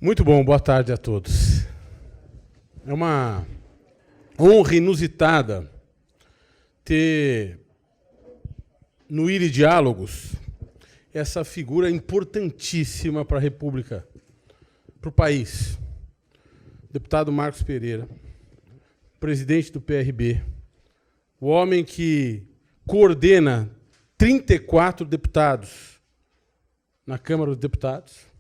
Muito bom, boa tarde a todos. É uma honra inusitada ter no IRI Diálogos essa figura importantíssima para a República, para o país. Deputado Marcos Pereira, presidente do PRB, o homem que coordena 34 deputados na Câmara dos Deputados,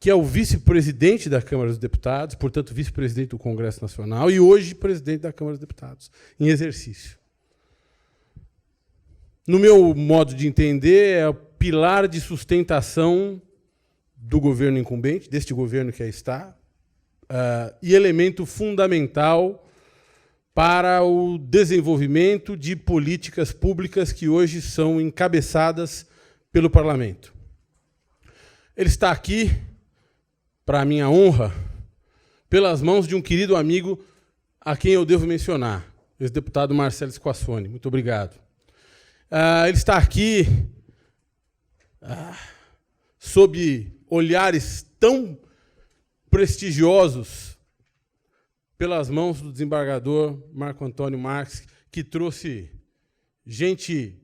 que é o vice-presidente da Câmara dos Deputados, portanto, vice-presidente do Congresso Nacional, e hoje presidente da Câmara dos Deputados, em exercício. No meu modo de entender, é o pilar de sustentação do governo incumbente, deste governo que aí está, e elemento fundamental para o desenvolvimento de políticas públicas que hoje são encabeçadas pelo Parlamento. Ele está aqui, para a minha honra, pelas mãos de um querido amigo a quem eu devo mencionar, o ex-deputado Marcelo Squassoni. Muito obrigado. Ele está aqui sob olhares tão prestigiosos pelas mãos do desembargador Marco Antônio Marques, que trouxe gente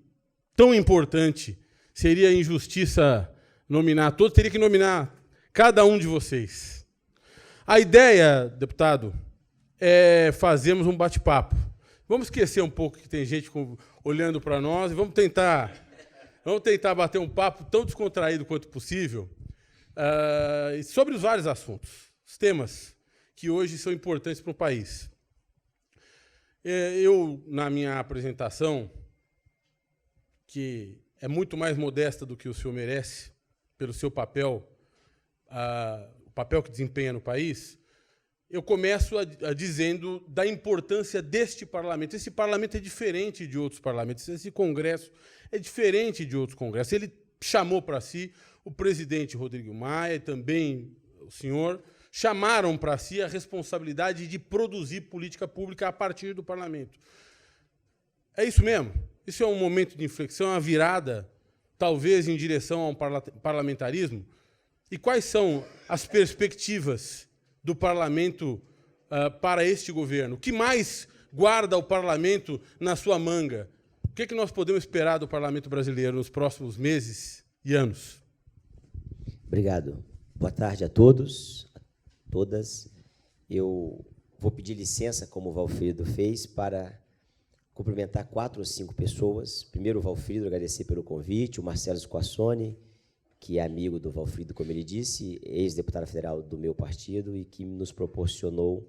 tão importante. Seria injustiça nominar todos, teria que nominar cada um de vocês. A ideia, deputado, é fazermos um bate-papo. Vamos esquecer um pouco que tem gente olhando para nós e vamos tentar bater um papo tão descontraído quanto possível sobre os vários assuntos, os temas que hoje são importantes para o país. Eu, na minha apresentação, que é muito mais modesta do que o senhor merece, pelo seu papel, o papel que desempenha no país, eu começo dizendo da importância deste parlamento. Esse parlamento é diferente de outros parlamentos, esse Congresso é diferente de outros congressos. Ele chamou para si o presidente Rodrigo Maia, e também o senhor, chamaram para si a responsabilidade de produzir política pública a partir do parlamento. É isso mesmo? Isso é um momento de inflexão, uma virada, talvez, em direção a um parlamentarismo? E quais são as perspectivas do parlamento para este governo? O que mais guarda o parlamento na sua manga? O que nós podemos esperar do parlamento brasileiro nos próximos meses e anos? Obrigado. Boa tarde a todos, a todas. Eu vou pedir licença, como o Valfrido fez, para cumprimentar 4 ou 5 pessoas. Primeiro, o Valfrido, agradecer pelo convite, o Marcelo Squassoni, que é amigo do Valfrido, como ele disse, ex-deputado federal do meu partido e que nos proporcionou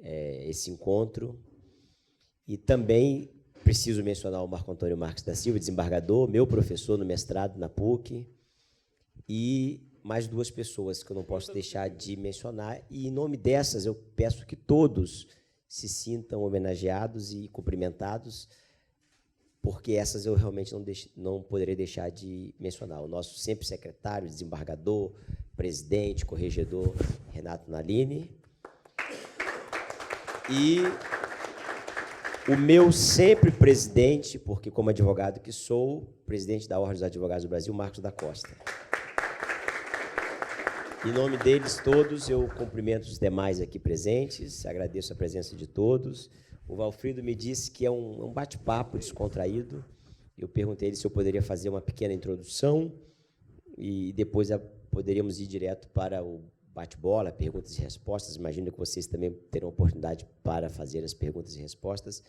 esse encontro. E também preciso mencionar o Marco Antônio Marques da Silva, desembargador, meu professor no mestrado na PUC, e mais 2 pessoas que eu não posso deixar de mencionar. E, em nome dessas, eu peço que todos se sintam homenageados e cumprimentados, porque essas eu realmente não poderei deixar de mencionar. O nosso sempre secretário, desembargador, presidente, corregedor, Renato Nalini. E o meu sempre presidente, porque como advogado que sou, presidente da Ordem dos Advogados do Brasil, Marcos da Costa. Em nome deles todos, eu cumprimento os demais aqui presentes, agradeço a presença de todos. O Valfrido me disse que é um bate-papo descontraído. Eu perguntei a ele se eu poderia fazer uma pequena introdução e depois poderíamos ir direto para o bate-bola, perguntas e respostas. Imagino que vocês também terão oportunidade para fazer as perguntas e respostas.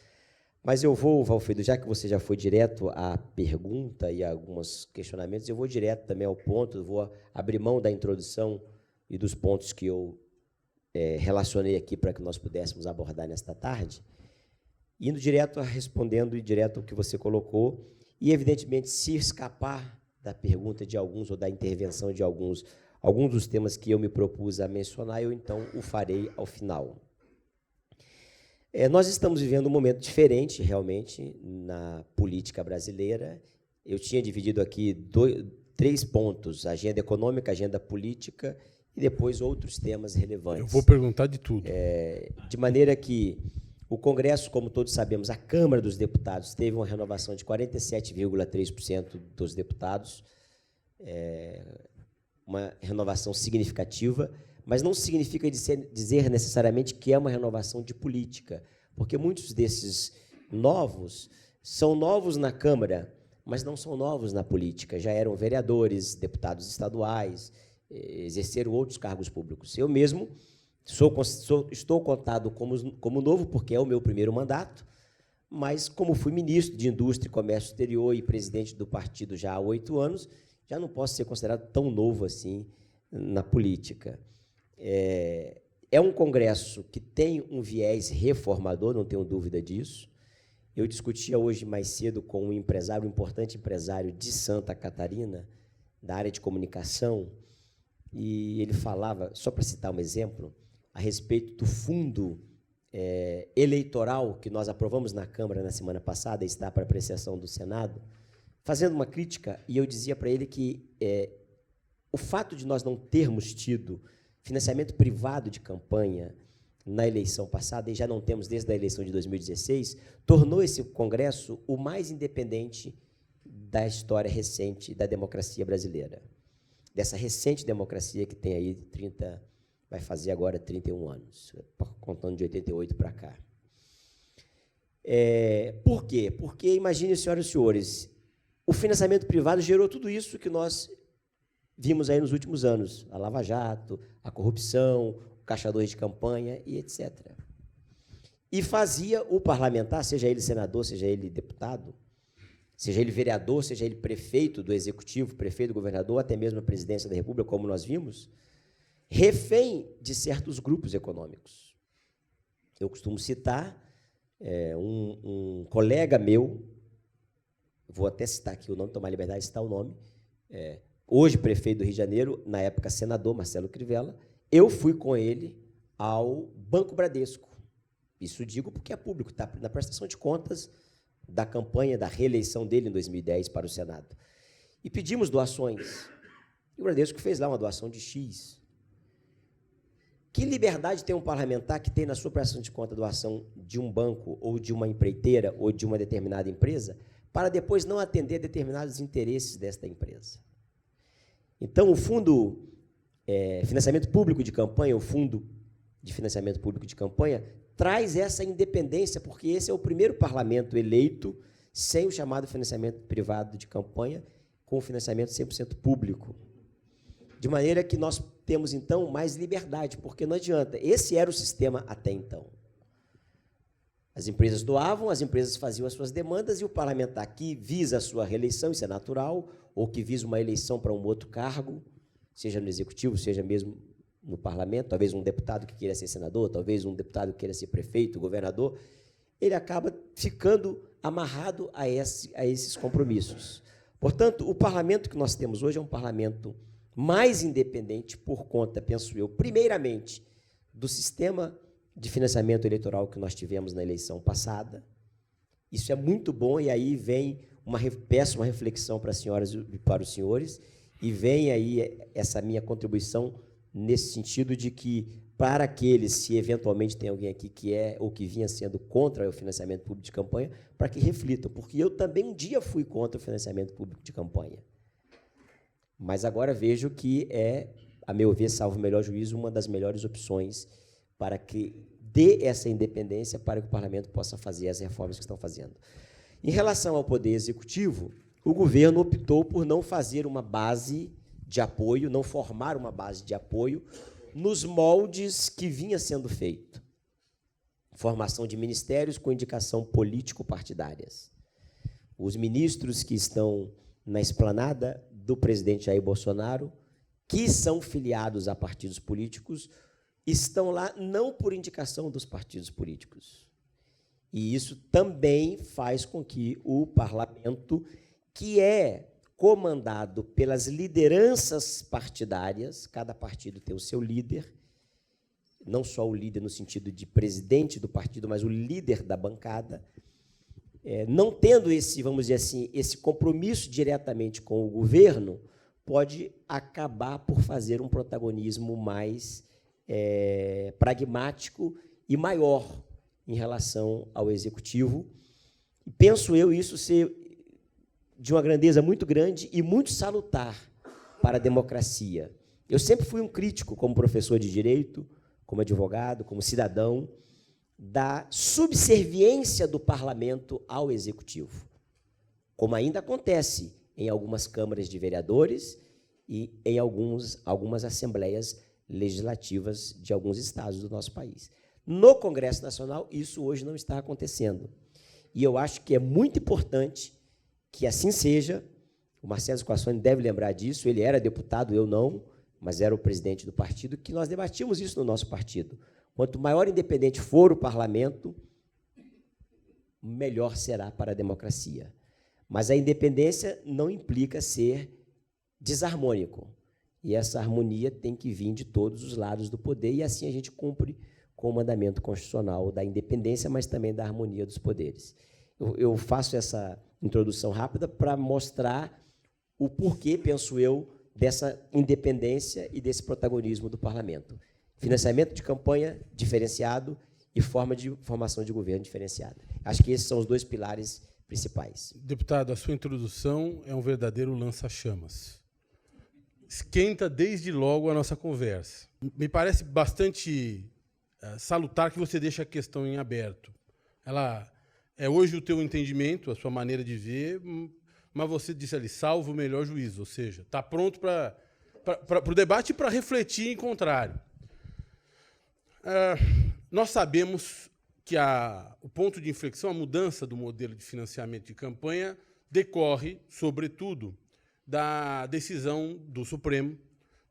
Mas eu vou, Valfrido, já que você já foi direto à pergunta e a alguns questionamentos, eu vou direto também ao ponto, vou abrir mão da introdução e dos pontos que eu relacionei aqui para que nós pudéssemos abordar nesta tarde, indo direto respondendo direto ao que você colocou, e, evidentemente, se escapar da pergunta de alguns ou da intervenção de alguns dos temas que eu me propus a mencionar, eu, então, o farei ao final. Nós estamos vivendo um momento diferente, realmente, na política brasileira. Eu tinha dividido aqui 3 pontos, agenda econômica, agenda política e depois outros temas relevantes. Eu vou perguntar de tudo. De maneira que o Congresso, como todos sabemos, a Câmara dos Deputados teve uma renovação de 47,3% dos deputados, uma renovação significativa, mas não significa dizer necessariamente que é uma renovação de política, porque muitos desses novos são novos na Câmara, mas não são novos na política. Já eram vereadores, deputados estaduais, exerceram outros cargos públicos. Eu mesmo estou contado como novo, porque é o meu primeiro mandato, mas como fui ministro de Indústria e Comércio Exterior e presidente do partido já há 8 anos, já não posso ser considerado tão novo assim na política. É um congresso que tem um viés reformador, não tenho dúvida disso. Eu discutia hoje mais cedo com um empresário, um importante empresário de Santa Catarina, da área de comunicação, e ele falava, só para citar um exemplo, a respeito do fundo eleitoral que nós aprovamos na Câmara na semana passada, e está para apreciação do Senado, fazendo uma crítica, e eu dizia para ele que o fato de nós não termos tido financiamento privado de campanha na eleição passada, e já não temos desde a eleição de 2016, tornou esse Congresso o mais independente da história recente da democracia brasileira. Dessa recente democracia que tem aí vai fazer agora 31 anos, contando de 88 para cá. Por quê? Porque, imagine, senhoras e senhores, o financiamento privado gerou tudo isso que nós vimos aí nos últimos anos, a Lava Jato, a corrupção, caixadores de campanha e etc. E fazia o parlamentar, seja ele senador, seja ele deputado, seja ele vereador, seja ele prefeito do executivo, prefeito, governador, até mesmo a presidência da República, como nós vimos, refém de certos grupos econômicos. Eu costumo citar um colega meu, vou até citar aqui o nome, tomar liberdade de citar o nome, hoje prefeito do Rio de Janeiro, na época senador, Marcelo Crivella. Eu fui com ele ao Banco Bradesco. Isso digo porque é público, está na prestação de contas da campanha da reeleição dele em 2010 para o Senado. E pedimos doações. E o Bradesco fez lá uma doação de X. Que liberdade tem um parlamentar que tem na sua prestação de conta doação de um banco ou de uma empreiteira ou de uma determinada empresa para depois não atender determinados interesses desta empresa? Então, o fundo financiamento público de campanha, o fundo de financiamento público de campanha, traz essa independência, porque esse é o primeiro parlamento eleito sem o chamado financiamento privado de campanha, com o financiamento 100% público. De maneira que nós temos, então, mais liberdade, porque não adianta. Esse era o sistema até então. As empresas doavam, as empresas faziam as suas demandas, e o parlamentar que visa a sua reeleição, isso é natural, ou que visa uma eleição para um outro cargo, seja no executivo, seja mesmo no parlamento, talvez um deputado que queira ser senador, talvez um deputado que queira ser prefeito, governador, ele acaba ficando amarrado a esses compromissos. Portanto, o parlamento que nós temos hoje é um parlamento mais independente por conta, penso eu, primeiramente, do sistema de financiamento eleitoral que nós tivemos na eleição passada. Isso é muito bom, e aí vem peço uma reflexão para as senhoras e para os senhores, e vem aí essa minha contribuição nesse sentido de que, para aqueles, se eventualmente tem alguém aqui que é ou que vinha sendo contra o financiamento público de campanha, para que reflitam, porque eu também um dia fui contra o financiamento público de campanha. Mas agora vejo que a meu ver, salvo o melhor juízo, uma das melhores opções para que dê essa independência para que o parlamento possa fazer as reformas que estão fazendo. Em relação ao Poder Executivo, o governo optou por não fazer uma base de apoio, não formar uma base de apoio nos moldes que vinha sendo feito. Formação de ministérios com indicação político-partidárias. Os ministros que estão na esplanada do presidente Jair Bolsonaro, que são filiados a partidos políticos, estão lá não por indicação dos partidos políticos. E isso também faz com que o parlamento, que é comandado pelas lideranças partidárias, cada partido tem o seu líder, não só o líder no sentido de presidente do partido, mas o líder da bancada, não tendo esse, vamos dizer assim, esse compromisso diretamente com o governo, pode acabar por fazer um protagonismo mais pragmático e maior em relação ao executivo. E penso eu isso ser de uma grandeza muito grande e muito salutar para a democracia. Eu sempre fui um crítico, como professor de direito, como advogado, como cidadão, da subserviência do parlamento ao executivo, como ainda acontece em algumas câmaras de vereadores e em algumas assembleias legislativas de alguns estados do nosso país. No Congresso Nacional, isso hoje não está acontecendo. E eu acho que é muito importante que assim seja. O Marcelo Squassoni deve lembrar disso, ele era deputado, eu não, mas era o presidente do partido, que nós debatíamos isso no nosso partido. Quanto maior independente for o parlamento, melhor será para a democracia. Mas a independência não implica ser desarmônico. E essa harmonia tem que vir de todos os lados do poder, e assim a gente cumpre com o mandamento constitucional da independência, mas também da harmonia dos poderes. Eu faço essa introdução rápida para mostrar o porquê, penso eu, dessa independência e desse protagonismo do parlamento. Financiamento de campanha diferenciado e forma de formação de governo diferenciada. Acho que esses são os dois pilares principais. Deputado, a sua introdução é um verdadeiro lança-chamas. Esquenta desde logo a nossa conversa. Me parece bastante salutar que você deixa a questão em aberto. Ela é hoje o teu entendimento, a sua maneira de ver, mas você disse ali, salvo o melhor juízo, ou seja, está pronto para o debate e para refletir em contrário. Nós sabemos que o ponto de inflexão, a mudança do modelo de financiamento de campanha, decorre, sobretudo, da decisão do Supremo,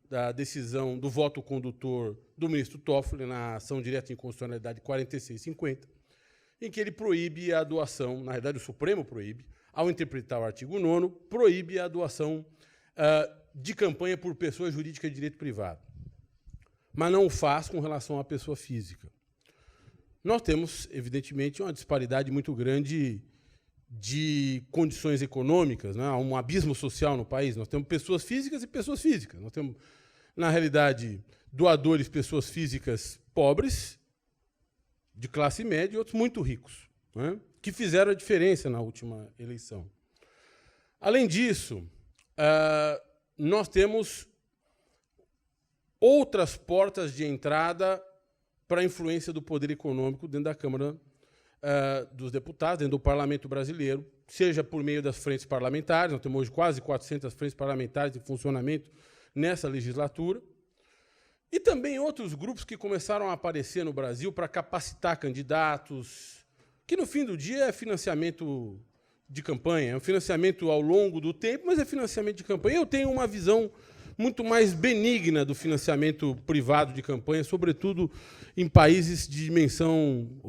da decisão do voto condutor do ministro Toffoli na ação direta de inconstitucionalidade 4650, em que ele proíbe a doação, na verdade o Supremo proíbe, ao interpretar o artigo 9º, proíbe a doação de campanha por pessoa jurídica de direito privado, mas não o faz com relação à pessoa física. Nós temos, evidentemente, uma disparidade muito grande de condições econômicas, né? Há um abismo social no país. Nós temos pessoas físicas e pessoas físicas. Nós temos, na realidade, doadores, pessoas físicas pobres, de classe média, e outros muito ricos, né? Que fizeram a diferença na última eleição. Além disso, nós temos outras portas de entrada para a influência do poder econômico dentro da Câmara dos Deputados, dentro do Parlamento brasileiro, seja por meio das frentes parlamentares, nós temos hoje quase 400 frentes parlamentares em funcionamento nessa legislatura, e também outros grupos que começaram a aparecer no Brasil para capacitar candidatos, que no fim do dia é financiamento de campanha, é um financiamento ao longo do tempo, mas é financiamento de campanha. Eu tenho uma visão muito mais benigna do financiamento privado de campanha, sobretudo em países de dimensão,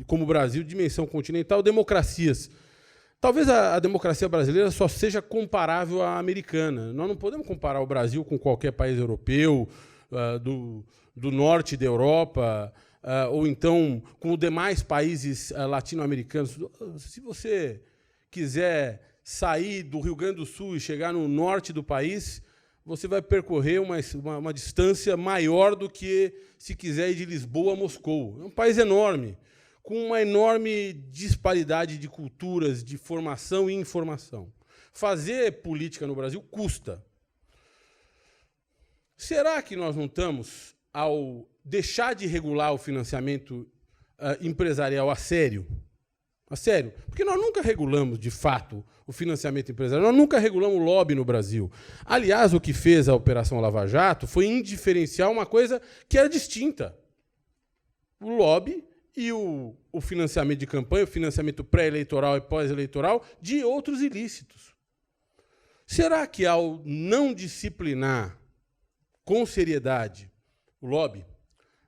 como o Brasil, de dimensão continental, democracias. Talvez a democracia brasileira só seja comparável à americana. Nós não podemos comparar o Brasil com qualquer país europeu, do norte da Europa, ou então com os demais países latino-americanos. Se você quiser sair do Rio Grande do Sul e chegar no norte do país, você vai percorrer uma distância maior do que se quiser ir de Lisboa a Moscou. É um país enorme, com uma enorme disparidade de culturas, de formação e informação. Fazer política no Brasil custa. Será que nós não estamos, ao deixar de regular o financiamento empresarial a sério? A sério, porque nós nunca regulamos, de fato, o financiamento empresarial, nós nunca regulamos o lobby no Brasil. Aliás, o que fez a Operação Lava Jato foi indiferenciar uma coisa que era distinta. O lobby e o financiamento de campanha, o financiamento pré-eleitoral e pós-eleitoral de outros ilícitos. Será que, ao não disciplinar com seriedade o lobby,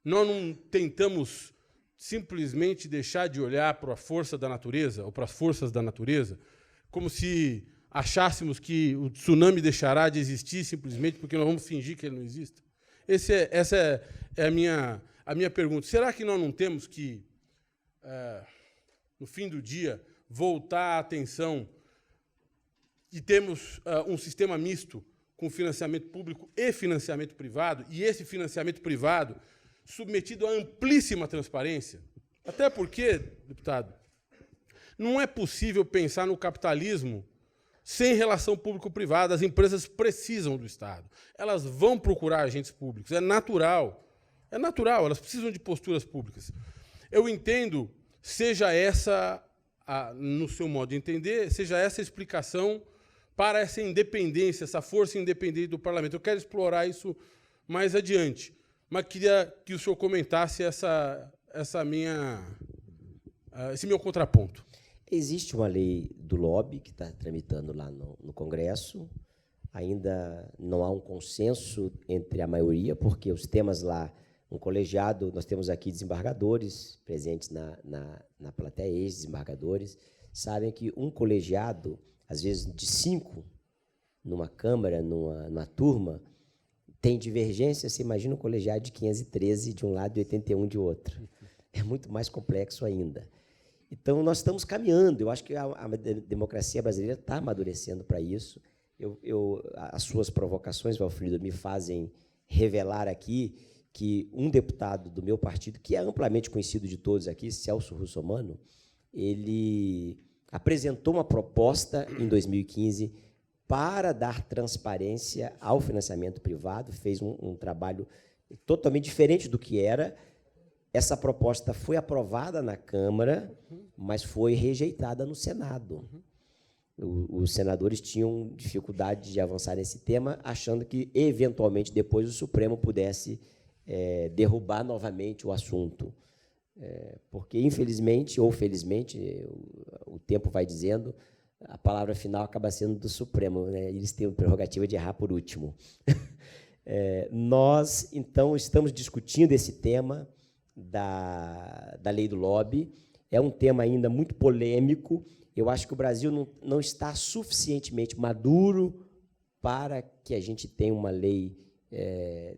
nós não tentamos simplesmente deixar de olhar para a força da natureza, ou para as forças da natureza, como se achássemos que o tsunami deixará de existir simplesmente porque nós vamos fingir que ele não existe? Essa é a minha pergunta. Será que nós não temos que, no fim do dia, voltar a atenção e temos um sistema misto com financiamento público e financiamento privado, e esse financiamento privado submetido a amplíssima transparência? Até porque, deputado, não é possível pensar no capitalismo Sem relação público-privada, as empresas precisam do Estado. Elas vão procurar agentes públicos. É natural. É natural, elas precisam de posturas públicas. Eu entendo, seja essa, no seu modo de entender, seja essa a explicação para essa independência, essa força independente do parlamento. Eu quero explorar isso mais adiante, mas queria que o senhor comentasse esse meu contraponto. Existe uma lei do lobby que está tramitando lá no Congresso. Ainda não há um consenso entre a maioria, porque os temas lá, um colegiado, nós temos aqui desembargadores presentes na plateia, ex-desembargadores, sabem que um colegiado, às vezes de 5, numa Câmara, numa turma, tem divergência. Você imagina um colegiado de 513 de um lado e 81 de outro. É muito mais complexo ainda. Então, nós estamos caminhando. Eu acho que a democracia brasileira está amadurecendo para isso. As suas provocações, Valfrido, me fazem revelar aqui que um deputado do meu partido, que é amplamente conhecido de todos aqui, Celso Russomano, ele apresentou uma proposta em 2015 para dar transparência ao financiamento privado, fez um trabalho totalmente diferente do que era. Essa proposta foi aprovada na Câmara, mas foi rejeitada no Senado. Os senadores tinham dificuldade de avançar nesse tema, achando que, eventualmente, depois o Supremo pudesse derrubar novamente o assunto. Porque, infelizmente ou felizmente, o tempo vai dizendo, a palavra final acaba sendo do Supremo, né? Eles têm a prerrogativa de errar por último. Nós, então, estamos discutindo esse tema da lei do lobby. É um tema ainda muito polêmico. Eu acho que o Brasil não está suficientemente maduro para que a gente tenha uma lei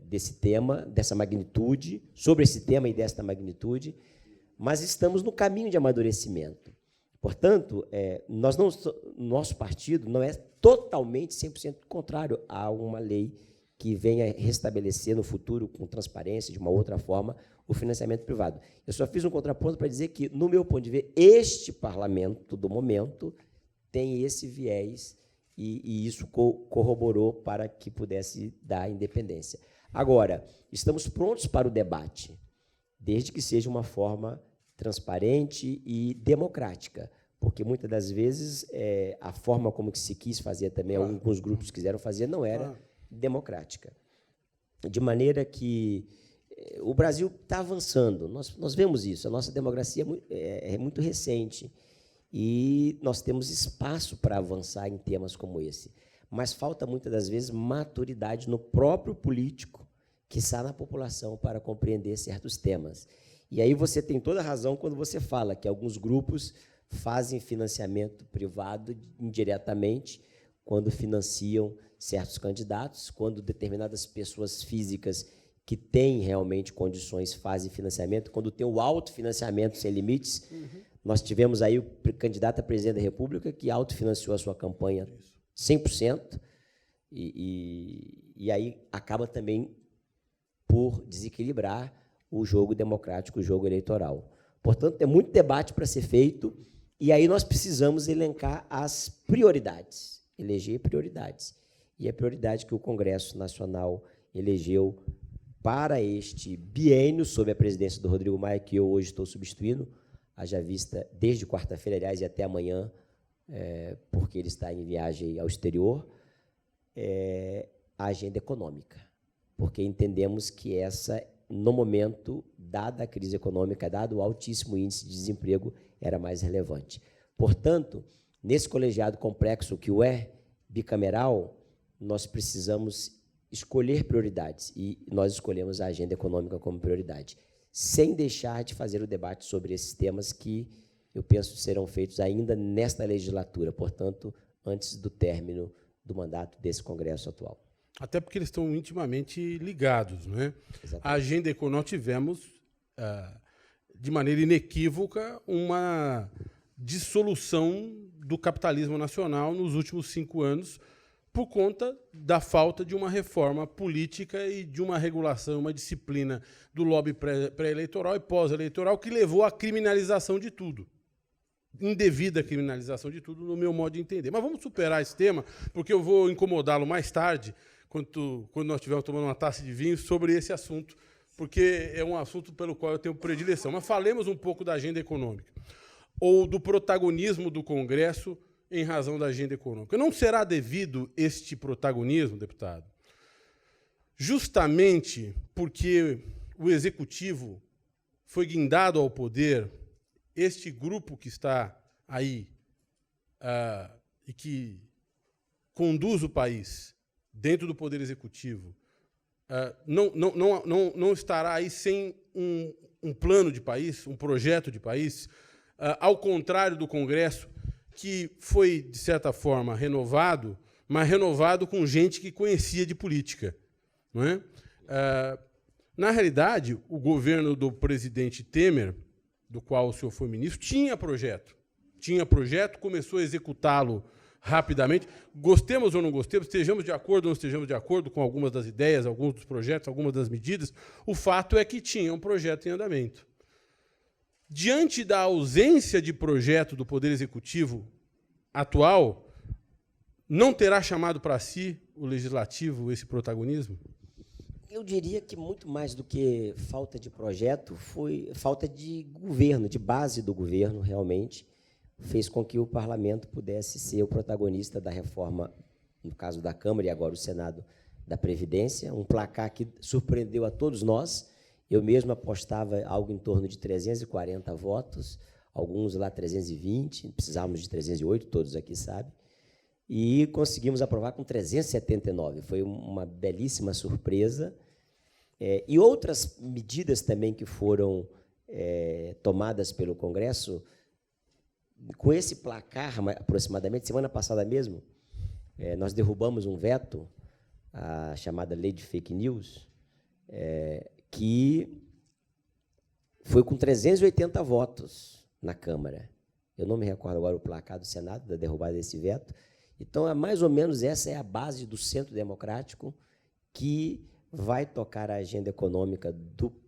desse tema, dessa magnitude, sobre esse tema e desta magnitude, mas estamos no caminho de amadurecimento. Portanto, nosso partido não é totalmente 100% contrário a uma lei que venha restabelecer no futuro, com transparência, de uma outra forma, o financiamento privado. Eu só fiz um contraponto para dizer que, no meu ponto de vista, este parlamento, do momento, tem esse viés, e isso corroborou para que pudesse dar independência. Agora, estamos prontos para o debate, desde que seja uma forma transparente e democrática, porque, muitas das vezes, a forma como que se quis fazer também, alguns grupos quiseram fazer, não era democrática. De maneira que o Brasil está avançando, nós vemos isso, a nossa democracia é muito recente e nós temos espaço para avançar em temas como esse, mas falta, muitas das vezes, maturidade no próprio político que está na população para compreender certos temas. E aí você tem toda a razão quando você fala que alguns grupos fazem financiamento privado indiretamente, quando financiam certos candidatos, quando determinadas pessoas físicas que têm realmente condições fazem financiamento, quando tem o autofinanciamento sem limites. Nós tivemos aí o candidato a presidente da República que autofinanciou a sua campanha 100%, e aí acaba também por desequilibrar o jogo democrático, o jogo eleitoral. Portanto, tem muito debate para ser feito, e aí nós precisamos elencar as prioridades, eleger prioridades. E a prioridade que o Congresso Nacional elegeu para este biênio, sob a presidência do Rodrigo Maia, que eu hoje estou substituindo, haja vista desde quarta-feira, aliás, e até amanhã, porque ele está em viagem ao exterior, a agenda econômica, porque entendemos que essa, no momento, dada a crise econômica, dado o altíssimo índice de desemprego, era mais relevante. Portanto, nesse colegiado complexo que o bicameral, nós precisamos escolher prioridades, e nós escolhemos a agenda econômica como prioridade, sem deixar de fazer o debate sobre esses temas que eu penso serão feitos ainda nesta legislatura, portanto, antes do término do mandato desse Congresso atual. Até porque eles estão intimamente ligados, né? A agenda econômica, tivemos, de maneira inequívoca, uma dissolução do capitalismo nacional nos últimos 5 anos, por conta da falta de uma reforma política e de uma regulação, uma disciplina do lobby pré-eleitoral e pós-eleitoral, que levou à criminalização de tudo. indevida criminalização de tudo, no meu modo de entender. Mas vamos superar esse tema, porque eu vou incomodá-lo mais tarde, quando nós estivermos tomando uma taça de vinho, sobre esse assunto, porque é um assunto pelo qual eu tenho predileção. Mas falemos um pouco da agenda econômica, ou do protagonismo do Congresso em razão da agenda econômica. Não será devido este protagonismo, deputado, justamente porque o Executivo foi guindado ao poder, este grupo que está aí e que conduz o país dentro do Poder Executivo, não estará aí sem um plano de país, um projeto de país, ao contrário do Congresso, que foi, de certa forma, renovado, mas renovado com gente que conhecia de política. Não é? Na realidade, o governo do presidente Temer, do qual o senhor foi ministro, tinha projeto, começou a executá-lo rapidamente. Gostemos ou não gostemos, estejamos de acordo ou não estejamos de acordo com algumas das ideias, alguns dos projetos, algumas das medidas, o fato é que tinha um projeto em andamento. Diante da ausência de projeto do Poder Executivo atual, não terá chamado para si o Legislativo esse protagonismo? Eu diria que muito mais do que falta de projeto, foi falta de governo, de base do governo, realmente, fez com que o Parlamento pudesse ser o protagonista da reforma, no caso da Câmara e agora o Senado, da Previdência, um placar que surpreendeu a todos nós. Eu mesmo apostava algo em torno de 340 votos, alguns lá 320, precisávamos de 308, todos aqui sabem, e conseguimos aprovar com 379. Foi uma belíssima surpresa. E outras medidas também que foram tomadas pelo Congresso, com esse placar, aproximadamente, semana passada mesmo, nós derrubamos um veto, a chamada Lei de Fake News, que foi com 380 votos na Câmara. Eu não me recordo agora o placar do Senado, da derrubada desse veto. Então, mais ou menos essa é a base do Centro Democrático que vai tocar a agenda econômica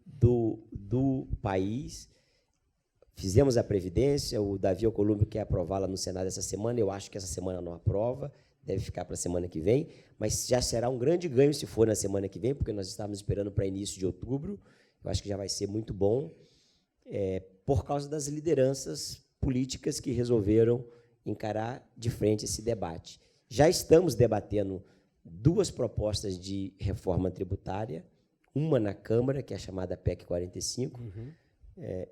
do país. Fizemos a Previdência, o Davi Alcolumbre quer aprová-la no Senado essa semana, eu acho que essa semana não aprova, deve ficar para a semana que vem, mas já será um grande ganho se for na semana que vem, porque nós estávamos esperando para início de outubro, eu acho que já vai ser muito bom, por causa das lideranças políticas que resolveram encarar de frente esse debate. Já estamos debatendo duas propostas de reforma tributária, uma na Câmara, que é a chamada PEC 45,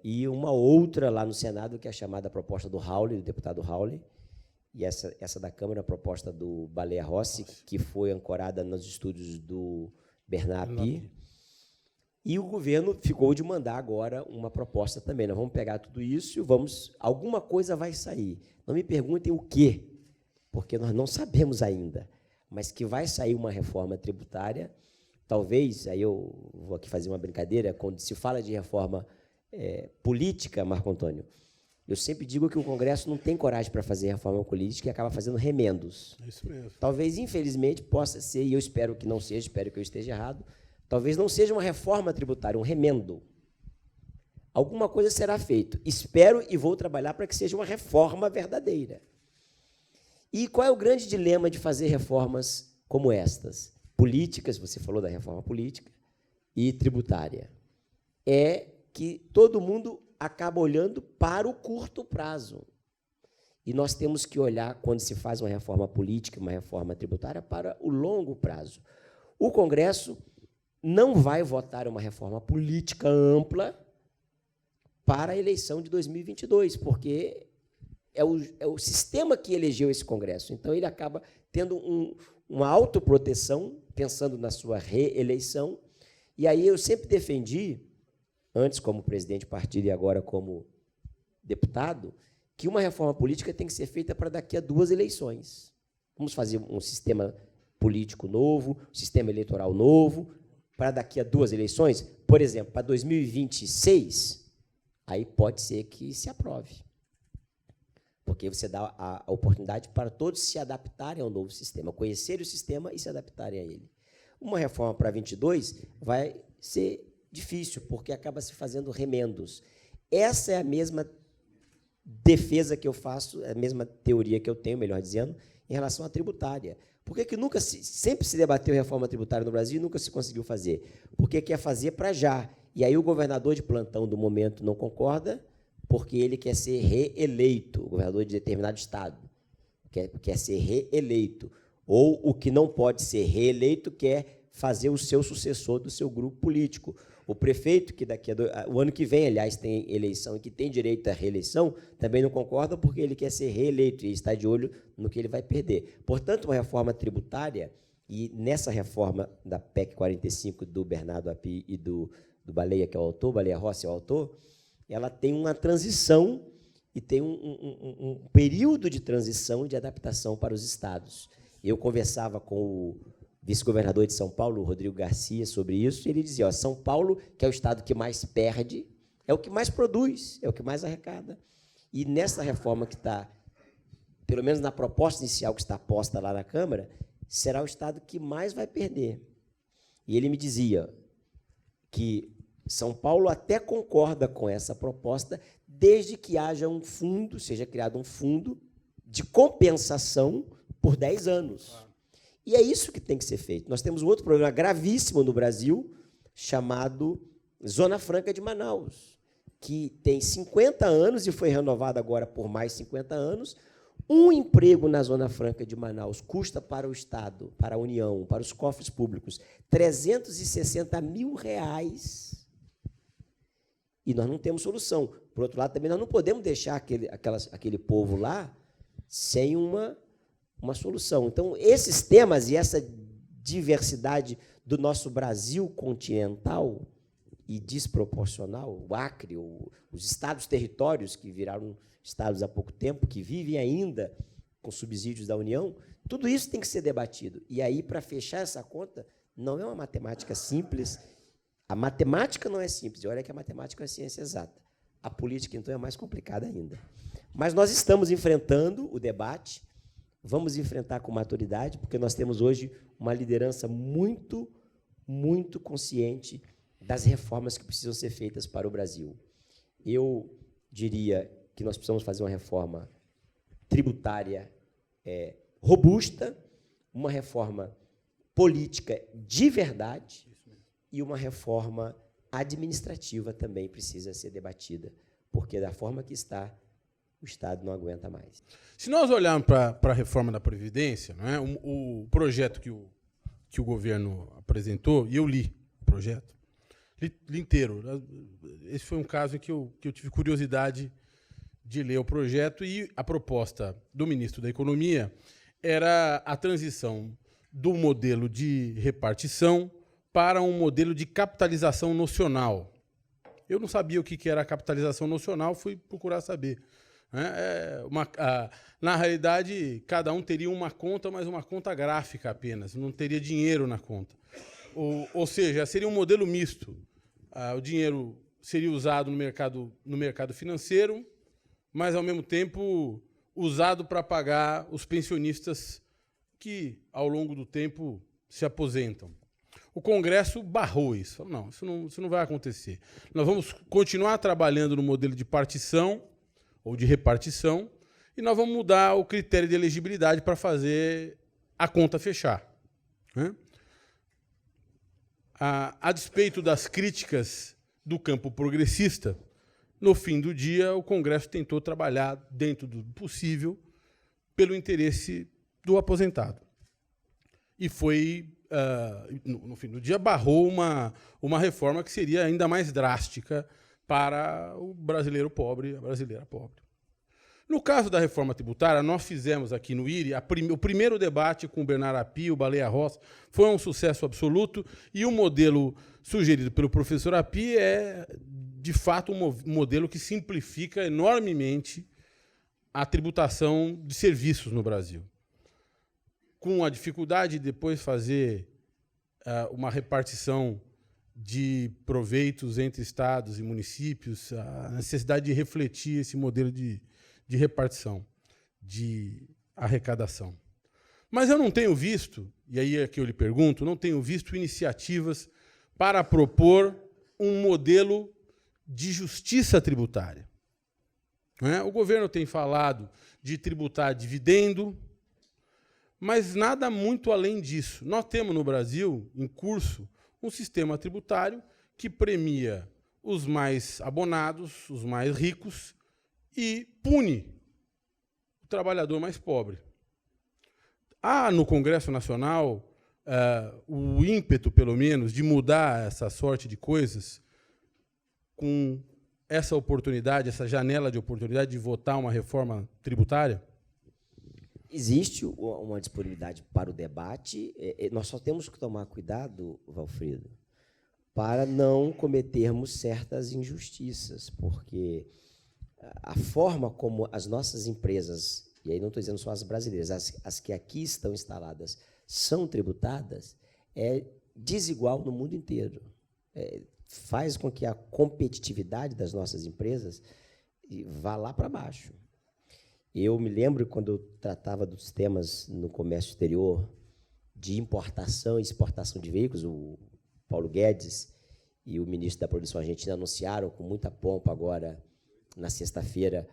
e uma outra lá no Senado, que é a chamada proposta do Rauli, do deputado Rauli, e essa da Câmara, a proposta do Baleia Rossi, que foi ancorada nos estudos do Bernard Api. E o governo ficou de mandar agora uma proposta também. Nós vamos pegar tudo isso e alguma coisa vai sair. Não me perguntem o quê, porque nós não sabemos ainda, mas que vai sair uma reforma tributária. Talvez, aí eu vou aqui fazer uma brincadeira, quando se fala de reforma política, Marco Antônio, eu sempre digo que o Congresso não tem coragem para fazer reforma política e acaba fazendo remendos. É isso mesmo. Talvez, infelizmente, possa ser, e eu espero que não seja, espero que eu esteja errado, talvez não seja uma reforma tributária, um remendo. Alguma coisa será feita. Espero e vou trabalhar para que seja uma reforma verdadeira. E qual é o grande dilema de fazer reformas como estas? Políticas, você falou da reforma política, e tributária. É que todo mundo acaba olhando para o curto prazo. E nós temos que olhar, quando se faz uma reforma política, uma reforma tributária, para o longo prazo. O Congresso não vai votar uma reforma política ampla para a eleição de 2022, porque é o sistema que elegeu esse Congresso. Então, ele acaba tendo uma autoproteção, pensando na sua reeleição. E aí eu sempre defendi, antes como presidente de partido e agora como deputado, que uma reforma política tem que ser feita para daqui a 2 eleições. Vamos fazer um sistema político novo, um sistema eleitoral novo, para daqui a 2 eleições, por exemplo, para 2026, aí pode ser que se aprove. Porque você dá a oportunidade para todos se adaptarem ao novo sistema, conhecerem o sistema e se adaptarem a ele. Uma reforma para 22 vai ser difícil, porque acaba se fazendo remendos. Essa é a mesma defesa que eu faço, é a mesma teoria que eu tenho, melhor dizendo, em relação à tributária. Por que sempre se debateu reforma tributária no Brasil e nunca se conseguiu fazer? Porque quer fazer para já. E aí o governador de plantão do momento não concorda, porque ele quer ser reeleito, o governador de determinado estado quer ser reeleito. Ou o que não pode ser reeleito quer fazer o seu sucessor do seu grupo político. O prefeito, que o ano que vem, aliás, tem eleição e que tem direito à reeleição, também não concorda porque ele quer ser reeleito e está de olho no que ele vai perder. Portanto, uma reforma tributária, e nessa reforma da PEC 45 do Bernardo Api e do Baleia, que é o autor, Baleia Rossi é o autor, ela tem uma transição e tem um período de transição e de adaptação para os estados. Eu conversava com o vice-governador de São Paulo, Rodrigo Garcia, sobre isso, e ele dizia, São Paulo, que é o estado que mais perde, é o que mais produz, é o que mais arrecada. E nessa reforma que está, pelo menos na proposta inicial que está posta lá na Câmara, será o estado que mais vai perder. E ele me dizia que São Paulo até concorda com essa proposta, desde que haja um fundo, seja criado um fundo de compensação por 10 anos. E é isso que tem que ser feito. Nós temos um outro problema gravíssimo no Brasil, chamado Zona Franca de Manaus, que tem 50 anos e foi renovado agora por mais 50 anos. Um emprego na Zona Franca de Manaus custa para o Estado, para a União, para os cofres públicos, R$360 mil. E nós não temos solução. Por outro lado, também nós não podemos deixar aquele povo lá sem uma solução. Então, esses temas e essa diversidade do nosso Brasil continental e desproporcional, o Acre, os estados-territórios que viraram estados há pouco tempo, que vivem ainda com subsídios da União, tudo isso tem que ser debatido. E aí, para fechar essa conta, não é uma matemática simples. A matemática não é simples, e olha que a matemática é uma ciência exata. A política, então, é mais complicada ainda. Mas nós estamos enfrentando o debate, vamos enfrentar com maturidade, porque nós temos hoje uma liderança muito, muito consciente das reformas que precisam ser feitas para o Brasil. Eu diria que nós precisamos fazer uma reforma tributária robusta, uma reforma política de verdade, e uma reforma administrativa também precisa ser debatida, porque da forma que está, o Estado não aguenta mais. Se nós olharmos para a reforma da Previdência, não é? O projeto que o governo apresentou, e eu li o projeto, li inteiro. Esse foi um caso em que eu tive curiosidade de ler o projeto, e a proposta do ministro da Economia era a transição do modelo de repartição para um modelo de capitalização nocional. Eu não sabia o que era a capitalização nocional, fui procurar saber. Na realidade, cada um teria uma conta, mas uma conta gráfica apenas, não teria dinheiro na conta. Ou seja, seria um modelo misto. O dinheiro seria usado no mercado financeiro, mas, ao mesmo tempo, usado para pagar os pensionistas que, ao longo do tempo, se aposentam. O Congresso barrou isso. Não, isso não vai acontecer. Nós vamos continuar trabalhando no modelo de partição ou de repartição, e nós vamos mudar o critério de elegibilidade para fazer a conta fechar. A despeito das críticas do campo progressista, no fim do dia, o Congresso tentou trabalhar, dentro do possível, pelo interesse do aposentado. E foi, no fim do dia, barrou uma reforma que seria ainda mais drástica para o brasileiro pobre, a brasileira pobre. No caso da reforma tributária, nós fizemos aqui no IRI o primeiro debate com o Bernardo Api, o Baleia Rossi, foi um sucesso absoluto, e o modelo sugerido pelo professor Api é, de fato, um modelo que simplifica enormemente a tributação de serviços no Brasil. Com a dificuldade de depois fazer uma repartição de proveitos entre estados e municípios, a necessidade de refletir esse modelo de repartição, de arrecadação. Mas eu não tenho visto, e aí é que eu lhe pergunto, não tenho visto iniciativas para propor um modelo de justiça tributária. né? O governo tem falado de tributar dividendo, mas nada muito além disso. Nós temos no Brasil, em curso, um sistema tributário que premia os mais abonados, os mais ricos, e pune o trabalhador mais pobre. Há no Congresso Nacional o ímpeto, pelo menos, de mudar essa sorte de coisas com essa oportunidade, essa janela de oportunidade de votar uma reforma tributária? Existe uma disponibilidade para o debate. Nós só temos que tomar cuidado, Valfrido, para não cometermos certas injustiças, porque a forma como as nossas empresas, e aí não estou dizendo só as brasileiras, as que aqui estão instaladas, são tributadas, é desigual no mundo inteiro. Faz com que a competitividade das nossas empresas vá lá para baixo. Eu me lembro, quando eu tratava dos temas no comércio exterior, de importação e exportação de veículos, o Paulo Guedes e o ministro da Produção Argentina anunciaram com muita pompa agora, na sexta-feira,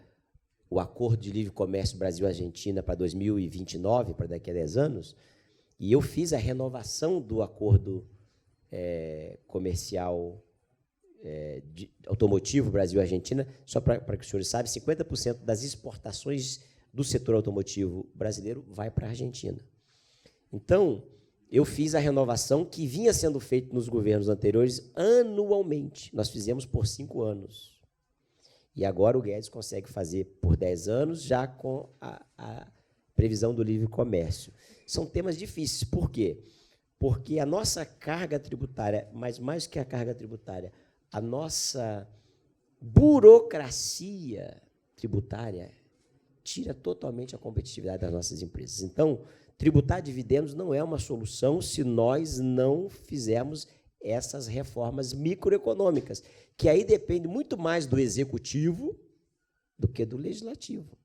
o Acordo de Livre Comércio Brasil-Argentina para 2029, para daqui a 10 anos, e eu fiz a renovação do acordo comercial automotivo Brasil-Argentina. Só para que os senhores saibam, 50% das exportações do setor automotivo brasileiro vai para a Argentina. Então, eu fiz a renovação que vinha sendo feita nos governos anteriores anualmente. Nós fizemos por 5 anos. E agora o Guedes consegue fazer por 10 anos, já com a previsão do livre comércio. São temas difíceis. Por quê? Porque a nossa carga tributária, mas mais que a carga tributária, a nossa burocracia tributária tira totalmente a competitividade das nossas empresas. Então, tributar dividendos não é uma solução se nós não fizermos essas reformas microeconômicas, que aí depende muito mais do executivo do que do legislativo.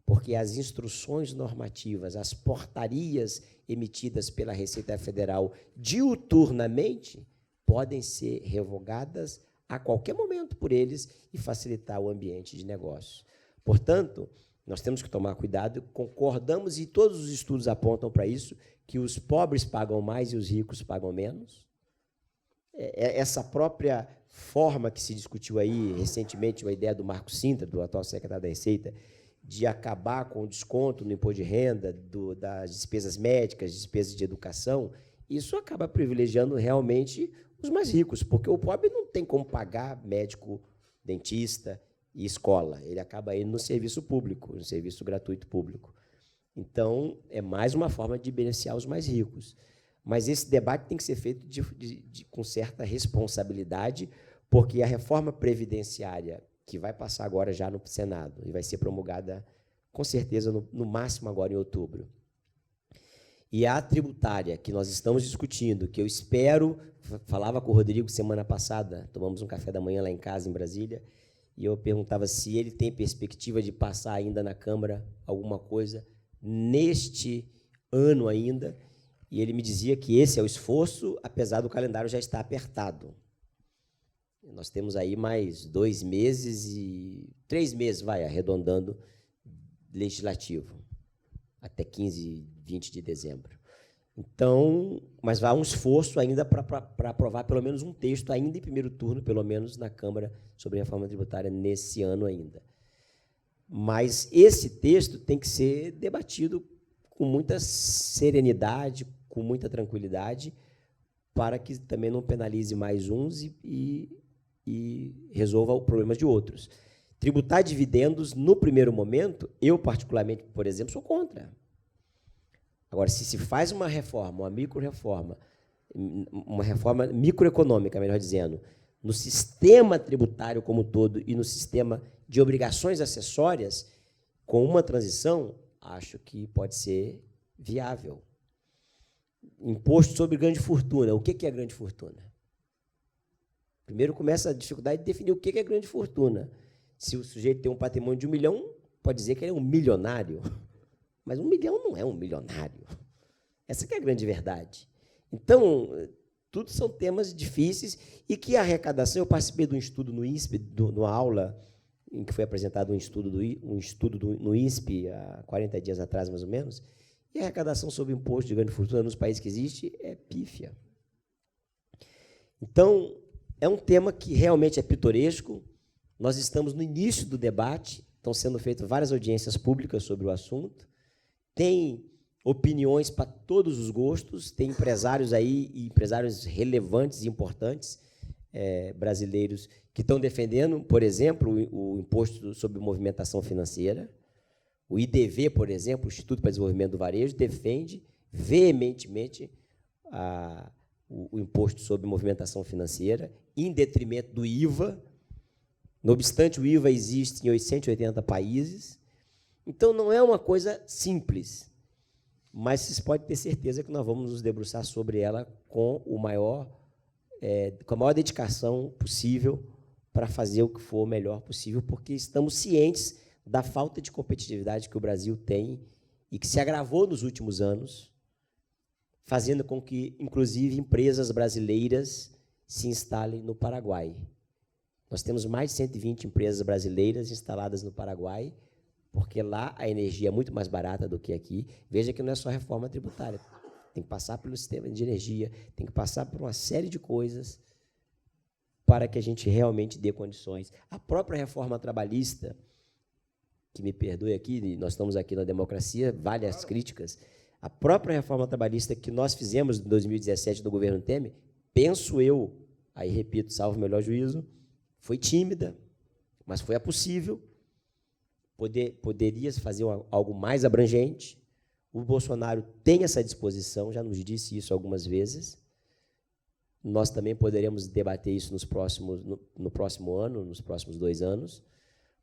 Porque as instruções normativas, as portarias emitidas pela Receita Federal diuturnamente podem ser revogadas a qualquer momento por eles e facilitar o ambiente de negócio. Portanto, nós temos que tomar cuidado, concordamos, e todos os estudos apontam para isso, que os pobres pagam mais e os ricos pagam menos. Essa própria forma que se discutiu aí recentemente, a ideia do Marco Sintra, do atual secretário da Receita, de acabar com o desconto no imposto de renda, das despesas médicas, despesas de educação, isso acaba privilegiando realmente os mais ricos, porque o pobre não tem como pagar médico, dentista e escola. Ele acaba indo no serviço público, no serviço gratuito público. Então, é mais uma forma de beneficiar os mais ricos. Mas esse debate tem que ser feito com certa responsabilidade, porque a reforma previdenciária, que vai passar agora já no Senado, e vai ser promulgada, com certeza, no máximo agora em outubro, e a tributária, que nós estamos discutindo, que eu espero, falava com o Rodrigo semana passada, tomamos um café da manhã lá em casa, em Brasília, e eu perguntava se ele tem perspectiva de passar ainda na Câmara alguma coisa neste ano ainda, e ele me dizia que esse é o esforço, apesar do calendário já estar apertado. Nós temos aí mais 2 meses e 3 meses, arredondando, legislativo, até 15, 20 de dezembro. Então, mas há um esforço ainda para aprovar pelo menos um texto, ainda em primeiro turno, pelo menos na Câmara, sobre a reforma tributária nesse ano ainda. Mas esse texto tem que ser debatido com muita serenidade, com muita tranquilidade, para que também não penalize mais uns e resolva os problemas de outros. Tributar dividendos, no primeiro momento, eu, particularmente, por exemplo, sou contra. Agora, se faz uma reforma, uma micro-reforma, uma reforma microeconômica, melhor dizendo, no sistema tributário como um todo e no sistema de obrigações acessórias, com uma transição, acho que pode ser viável. Imposto sobre grande fortuna. O que é grande fortuna? Primeiro começa a dificuldade de definir o que é grande fortuna. Se o sujeito tem um patrimônio de 1 milhão, pode dizer que ele é um milionário. Mas 1 milhão não é um milionário. Essa que é a grande verdade. Então, tudo são temas difíceis e que a arrecadação... Eu participei de um estudo no INSPE, numa aula em que foi apresentado um estudo no INSPE, há 40 dias atrás, mais ou menos, e a arrecadação sobre imposto de grande fortuna nos países que existe é pífia. Então, é um tema que realmente é pitoresco. Nós estamos no início do debate, estão sendo feitas várias audiências públicas sobre o assunto, tem opiniões para todos os gostos, tem empresários aí, e empresários relevantes e importantes, brasileiros, que estão defendendo, por exemplo, o imposto sobre movimentação financeira. O IDV, por exemplo, o Instituto para o Desenvolvimento do Varejo, defende veementemente o imposto sobre movimentação financeira, em detrimento do IVA. Não obstante, o IVA existe em 880 países. Então, não é uma coisa simples, mas vocês podem ter certeza que nós vamos nos debruçar sobre ela com a maior dedicação possível para fazer o que for o melhor possível, porque estamos cientes da falta de competitividade que o Brasil tem e que se agravou nos últimos anos, fazendo com que, inclusive, empresas brasileiras se instalem no Paraguai. Nós temos mais de 120 empresas brasileiras instaladas no Paraguai, porque lá a energia é muito mais barata do que aqui. Veja que não é só reforma tributária, tem que passar pelo sistema de energia, tem que passar por uma série de coisas para que a gente realmente dê condições. A própria reforma trabalhista, que me perdoe aqui, nós estamos aqui na democracia, vale as críticas, a própria reforma trabalhista que nós fizemos em 2017 do governo Temer, penso eu, aí repito, salvo o melhor juízo, foi tímida, mas foi a possível, poderia fazer algo mais abrangente. O Bolsonaro tem essa disposição, já nos disse isso algumas vezes. Nós também poderemos debater isso no próximo ano, nos próximos 2 anos,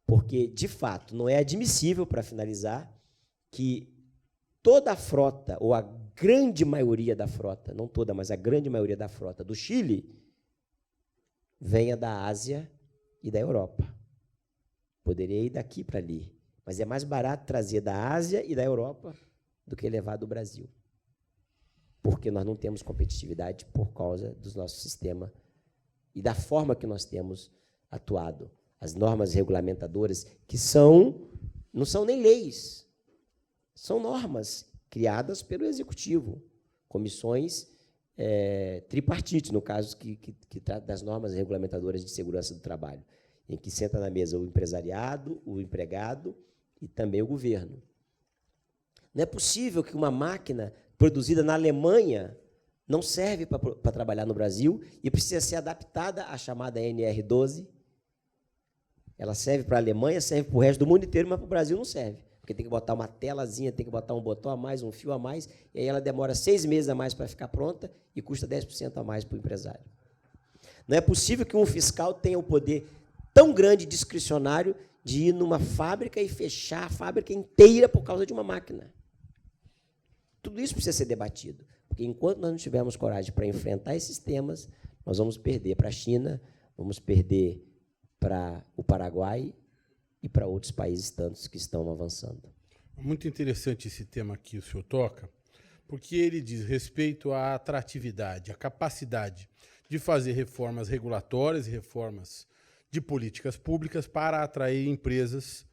porque, de fato, não é admissível, para finalizar, que toda a frota, ou a grande maioria da frota, não toda, mas a grande maioria da frota do Chile, venha da Ásia e da Europa. Poderia ir daqui para ali, mas é mais barato trazer da Ásia e da Europa do que levar do Brasil, porque nós não temos competitividade por causa do nosso sistema e da forma que nós temos atuado. As normas regulamentadoras, que não são nem leis, são normas criadas pelo Executivo, comissões tripartites, no caso que trata das normas regulamentadoras de segurança do trabalho, em que senta na mesa o empresariado, o empregado e também o governo. Não é possível que uma máquina produzida na Alemanha não serve para trabalhar no Brasil e precisa ser adaptada à chamada NR12. Ela serve para a Alemanha, serve para o resto do mundo inteiro, mas para o Brasil não serve, porque tem que botar uma telazinha, tem que botar um botão a mais, um fio a mais, e aí ela demora 6 meses a mais para ficar pronta e custa 10% a mais para o empresário. Não é possível que um fiscal tenha o poder tão grande discricionário de ir numa fábrica e fechar a fábrica inteira por causa de uma máquina. Tudo isso precisa ser debatido, porque enquanto nós não tivermos coragem para enfrentar esses temas, nós vamos perder para a China, vamos perder para o Paraguai e para outros países tantos que estão avançando. Muito interessante esse tema que o senhor toca, porque ele diz respeito à atratividade, à capacidade de fazer reformas regulatórias e reformas de políticas públicas para atrair empresas,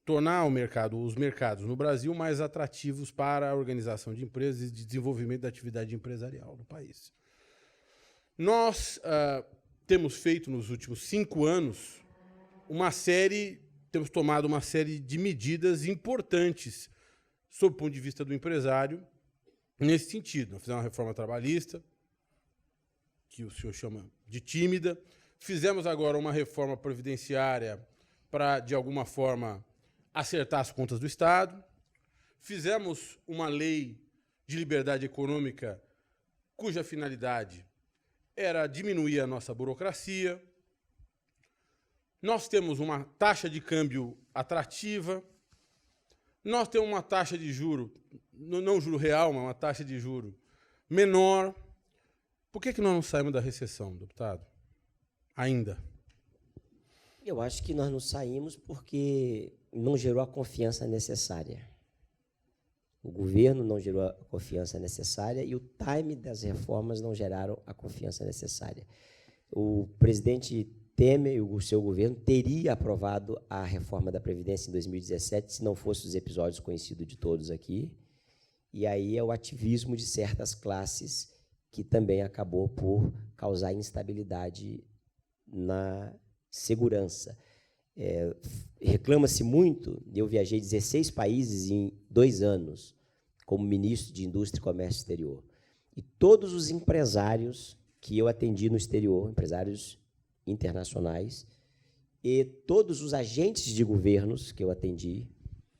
tornar os mercados no Brasil mais atrativos para a organização de empresas e de desenvolvimento da atividade empresarial no país. Nós temos feito, nos últimos 5 anos, temos tomado uma série de medidas importantes sob o ponto de vista do empresário nesse sentido. Nós fizemos uma reforma trabalhista, que o senhor chama de tímida, fizemos agora uma reforma previdenciária para, de alguma forma, acertar as contas do Estado, fizemos uma lei de liberdade econômica cuja finalidade era diminuir a nossa burocracia. Nós temos uma taxa de câmbio atrativa, nós temos uma taxa de juro, não juro real, mas uma taxa de juro menor. Por que nós não saímos da recessão, deputado? Ainda. Eu acho que nós não saímos porque não gerou a confiança necessária. O governo não gerou a confiança necessária e o time das reformas não geraram a confiança necessária. O presidente Temer e o seu governo teria aprovado a reforma da Previdência em 2017, se não fossem os episódios conhecidos de todos aqui. E aí é o ativismo de certas classes que também acabou por causar instabilidade na segurança. Reclama-se muito, eu viajei 16 países em 2 anos, como ministro de Indústria e Comércio Exterior. E todos os empresários que eu atendi no exterior, empresários internacionais, e todos os agentes de governos que eu atendi,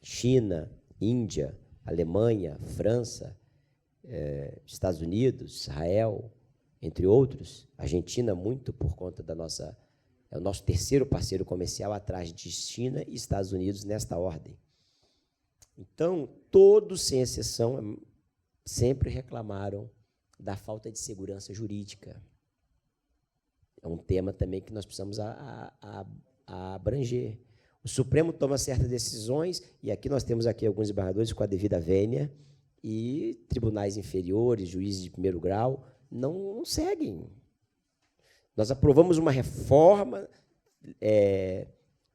China, Índia, Alemanha, França, Estados Unidos, Israel, entre outros, Argentina muito por conta da nossa... É o nosso terceiro parceiro comercial atrás de China e Estados Unidos nesta ordem. Então, todos, sem exceção, sempre reclamaram da falta de segurança jurídica. É um tema também que nós precisamos abranger. O Supremo toma certas decisões, e aqui nós temos aqui alguns embargadores com a devida vênia, e tribunais inferiores, juízes de primeiro grau, não seguem. Nós aprovamos uma reforma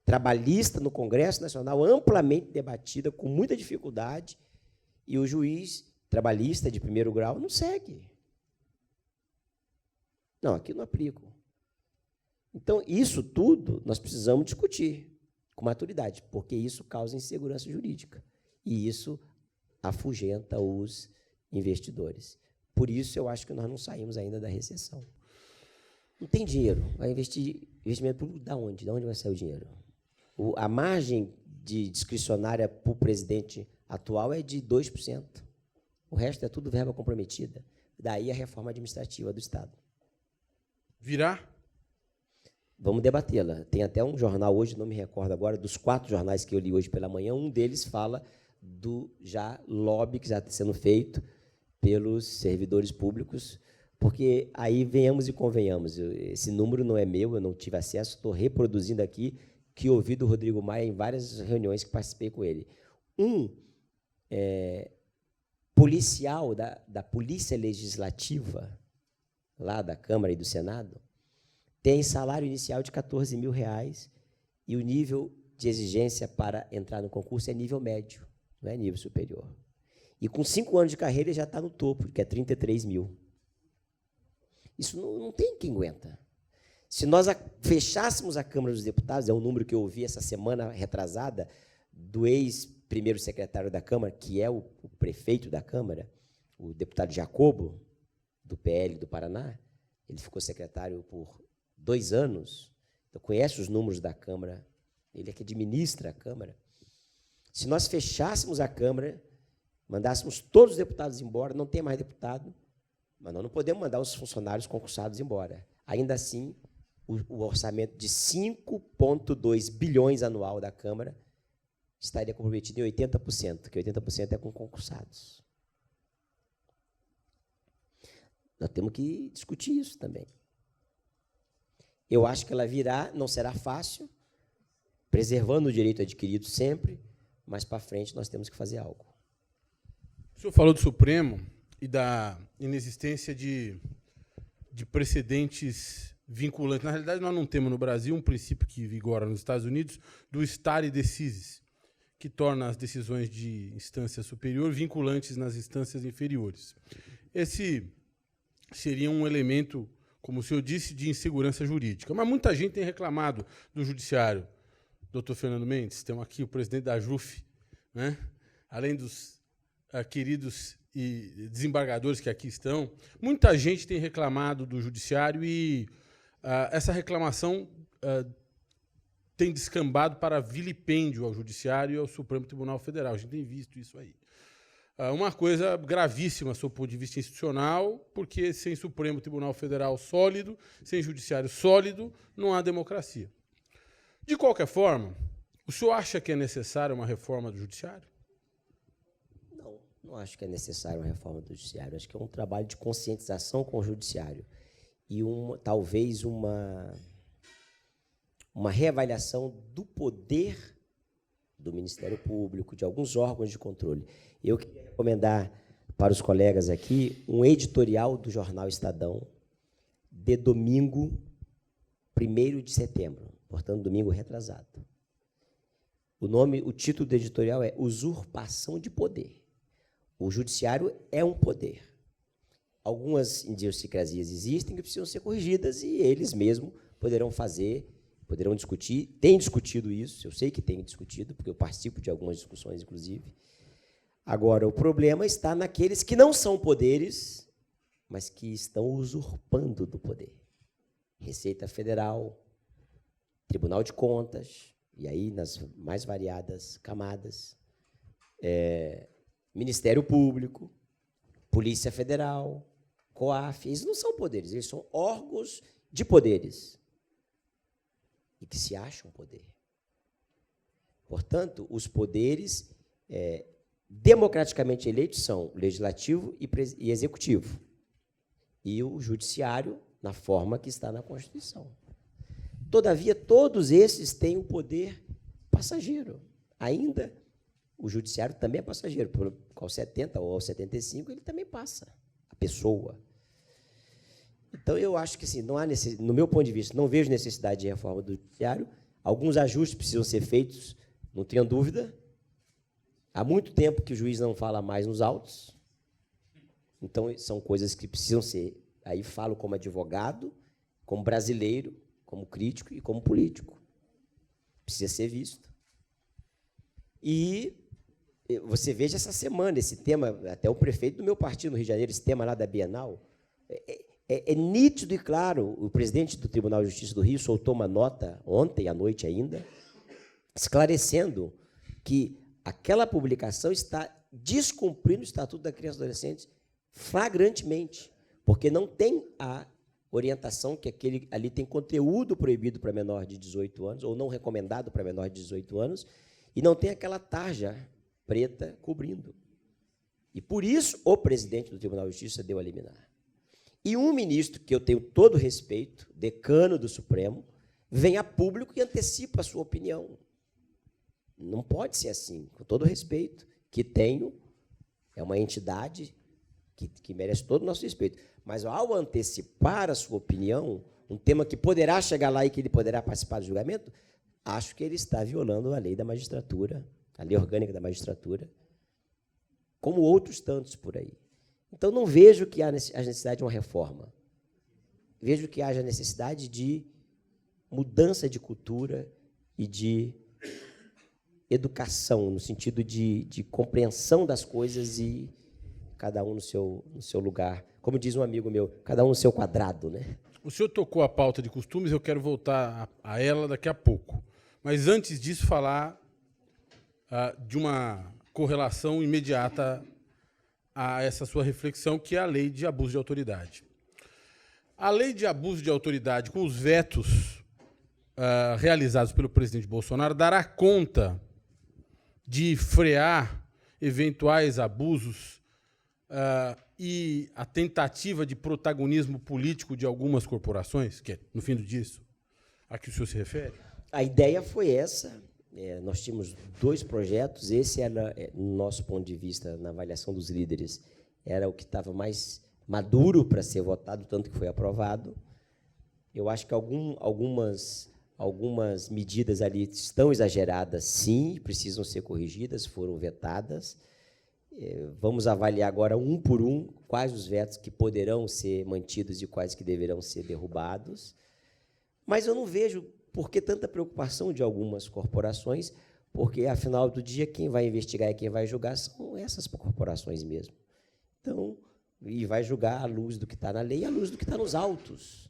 trabalhista no Congresso Nacional, amplamente debatida, com muita dificuldade, e o juiz trabalhista de primeiro grau não segue. Não, aqui não aplico. Então, isso tudo nós precisamos discutir com maturidade, porque isso causa insegurança jurídica, e isso afugenta os investidores. Por isso, eu acho que nós não saímos ainda da recessão. Não tem dinheiro. Vai investir investimento público de onde? De onde vai sair o dinheiro? A margem discricionária para o presidente atual é de 2%. O resto é tudo verba comprometida. Daí a reforma administrativa do Estado. Virá? Vamos debatê-la. Tem até um jornal hoje, não me recordo agora, dos 4 jornais que eu li hoje pela manhã, um deles fala do já lobby que já está sendo feito pelos servidores públicos, porque aí venhamos e convenhamos, esse número não é meu, eu não tive acesso, estou reproduzindo aqui, que ouvi do Rodrigo Maia em várias reuniões que participei com ele. Policial da Polícia Legislativa, lá da Câmara e do Senado, tem salário inicial de R$14 mil, e o nível de exigência para entrar no concurso é nível médio, não é nível superior. E com 5 anos de carreira ele já está no topo, que é 33 mil. Isso não tem quem aguenta. Se nós fechássemos a Câmara dos Deputados, é um número que eu ouvi essa semana retrasada, do ex-primeiro secretário da Câmara, que é o prefeito da Câmara, o deputado Jacobo, do PL do Paraná, ele ficou secretário por 2 anos, então conhece os números da Câmara, ele é que administra a Câmara. Se nós fechássemos a Câmara, mandássemos todos os deputados embora, não tem mais deputado, mas nós não podemos mandar os funcionários concursados embora. Ainda assim, o orçamento de 5,2 bilhões anual da Câmara estaria comprometido em 80%, que 80% é com concursados. Nós temos que discutir isso também. Eu acho que ela virá, não será fácil, preservando o direito adquirido sempre, mas para frente nós temos que fazer algo. O senhor falou do Supremo e da inexistência de precedentes vinculantes. Na realidade, nós não temos no Brasil um princípio que vigora nos Estados Unidos do stare decisis, que torna as decisões de instância superior vinculantes nas instâncias inferiores. Esse seria um elemento, como o senhor disse, de insegurança jurídica. Mas muita gente tem reclamado do judiciário. Doutor Fernando Mendes, temos aqui o presidente da JUF, né? Além dos queridos e desembargadores que aqui estão, muita gente tem reclamado do judiciário e essa reclamação tem descambado para vilipêndio ao judiciário e ao Supremo Tribunal Federal. A gente tem visto isso aí. Uma coisa gravíssima, sob o ponto de vista institucional, porque sem Supremo Tribunal Federal sólido, sem judiciário sólido, não há democracia. De qualquer forma, o senhor acha que é necessária uma reforma do judiciário? Não acho que é necessária uma reforma do judiciário. Acho que é um trabalho de conscientização com o judiciário e talvez uma reavaliação do poder do Ministério Público, de alguns órgãos de controle. Eu queria recomendar para os colegas aqui um editorial do jornal Estadão, de domingo, 1º de setembro, portanto, domingo retrasado. O título do editorial é Usurpação de Poder. O judiciário é um poder. Algumas idiosincrasias existem que precisam ser corrigidas e eles mesmos poderão discutir, têm discutido isso, eu sei que têm discutido, porque eu participo de algumas discussões, inclusive. Agora, o problema está naqueles que não são poderes, mas que estão usurpando do poder. Receita Federal, Tribunal de Contas, e aí nas mais variadas camadas, Ministério Público, Polícia Federal, COAF, eles não são poderes, eles são órgãos de poderes e que se acham poder. Portanto, os poderes democraticamente eleitos são legislativo e executivo, e o judiciário na forma que está na Constituição. Todavia, todos esses têm o poder passageiro. Ainda, o judiciário também é passageiro, aos 70 ou aos 75, ele também passa, a pessoa. Então, eu acho que, assim, não há no meu ponto de vista, não vejo necessidade de reforma do judiciário. Alguns ajustes precisam ser feitos, não tenho dúvida. Há muito tempo que o juiz não fala mais nos autos. Então, são coisas que precisam ser... Aí falo como advogado, como brasileiro, como crítico e como político. Precisa ser visto. E você veja essa semana, esse tema, até o prefeito do meu partido no Rio de Janeiro, esse tema lá da Bienal, é nítido e claro. O presidente do Tribunal de Justiça do Rio soltou uma nota, ontem à noite ainda, esclarecendo que aquela publicação está descumprindo o Estatuto da Criança e do Adolescente flagrantemente, porque não tem a orientação que aquele ali tem conteúdo proibido para menor de 18 anos, ou não recomendado para menor de 18 anos, e não tem aquela tarja preta cobrindo. E, por isso, o presidente do Tribunal de Justiça deu a liminar. E um ministro, que eu tenho todo respeito, decano do Supremo, vem a público e antecipa a sua opinião. Não pode ser assim, com todo respeito, que tenho, é uma entidade que merece todo o nosso respeito. Mas, ao antecipar a sua opinião, um tema que poderá chegar lá e que ele poderá participar do julgamento, acho que ele está violando a lei da magistratura, a lei orgânica da magistratura, como outros tantos por aí. Então, não vejo que há necessidade de uma reforma. Vejo que haja necessidade de mudança de cultura e de educação, no sentido de compreensão das coisas e cada um no seu lugar. Como diz um amigo meu, cada um no seu quadrado, né? O senhor tocou a pauta de costumes, eu quero voltar a ela daqui a pouco. Mas, antes disso, falar de uma correlação imediata a essa sua reflexão, que é a lei de abuso de autoridade. A lei de abuso de autoridade, com os vetos realizados pelo presidente Bolsonaro, dará conta de frear eventuais abusos e a tentativa de protagonismo político de algumas corporações, que é, no fim do dia, a que o senhor se refere? A ideia foi essa. Nós tínhamos 2 projetos. Esse era, no nosso ponto de vista, na avaliação dos líderes, era o que estava mais maduro para ser votado, tanto que foi aprovado. Eu acho que algumas medidas ali estão exageradas, sim, precisam ser corrigidas, foram vetadas. Vamos avaliar agora, um por um, quais os vetos que poderão ser mantidos e quais que deverão ser derrubados. Mas eu não vejo por que tanta preocupação de algumas corporações, porque, afinal do dia, quem vai investigar e quem vai julgar são essas corporações mesmo. Então, e vai julgar à luz do que está na lei e à luz do que está nos autos.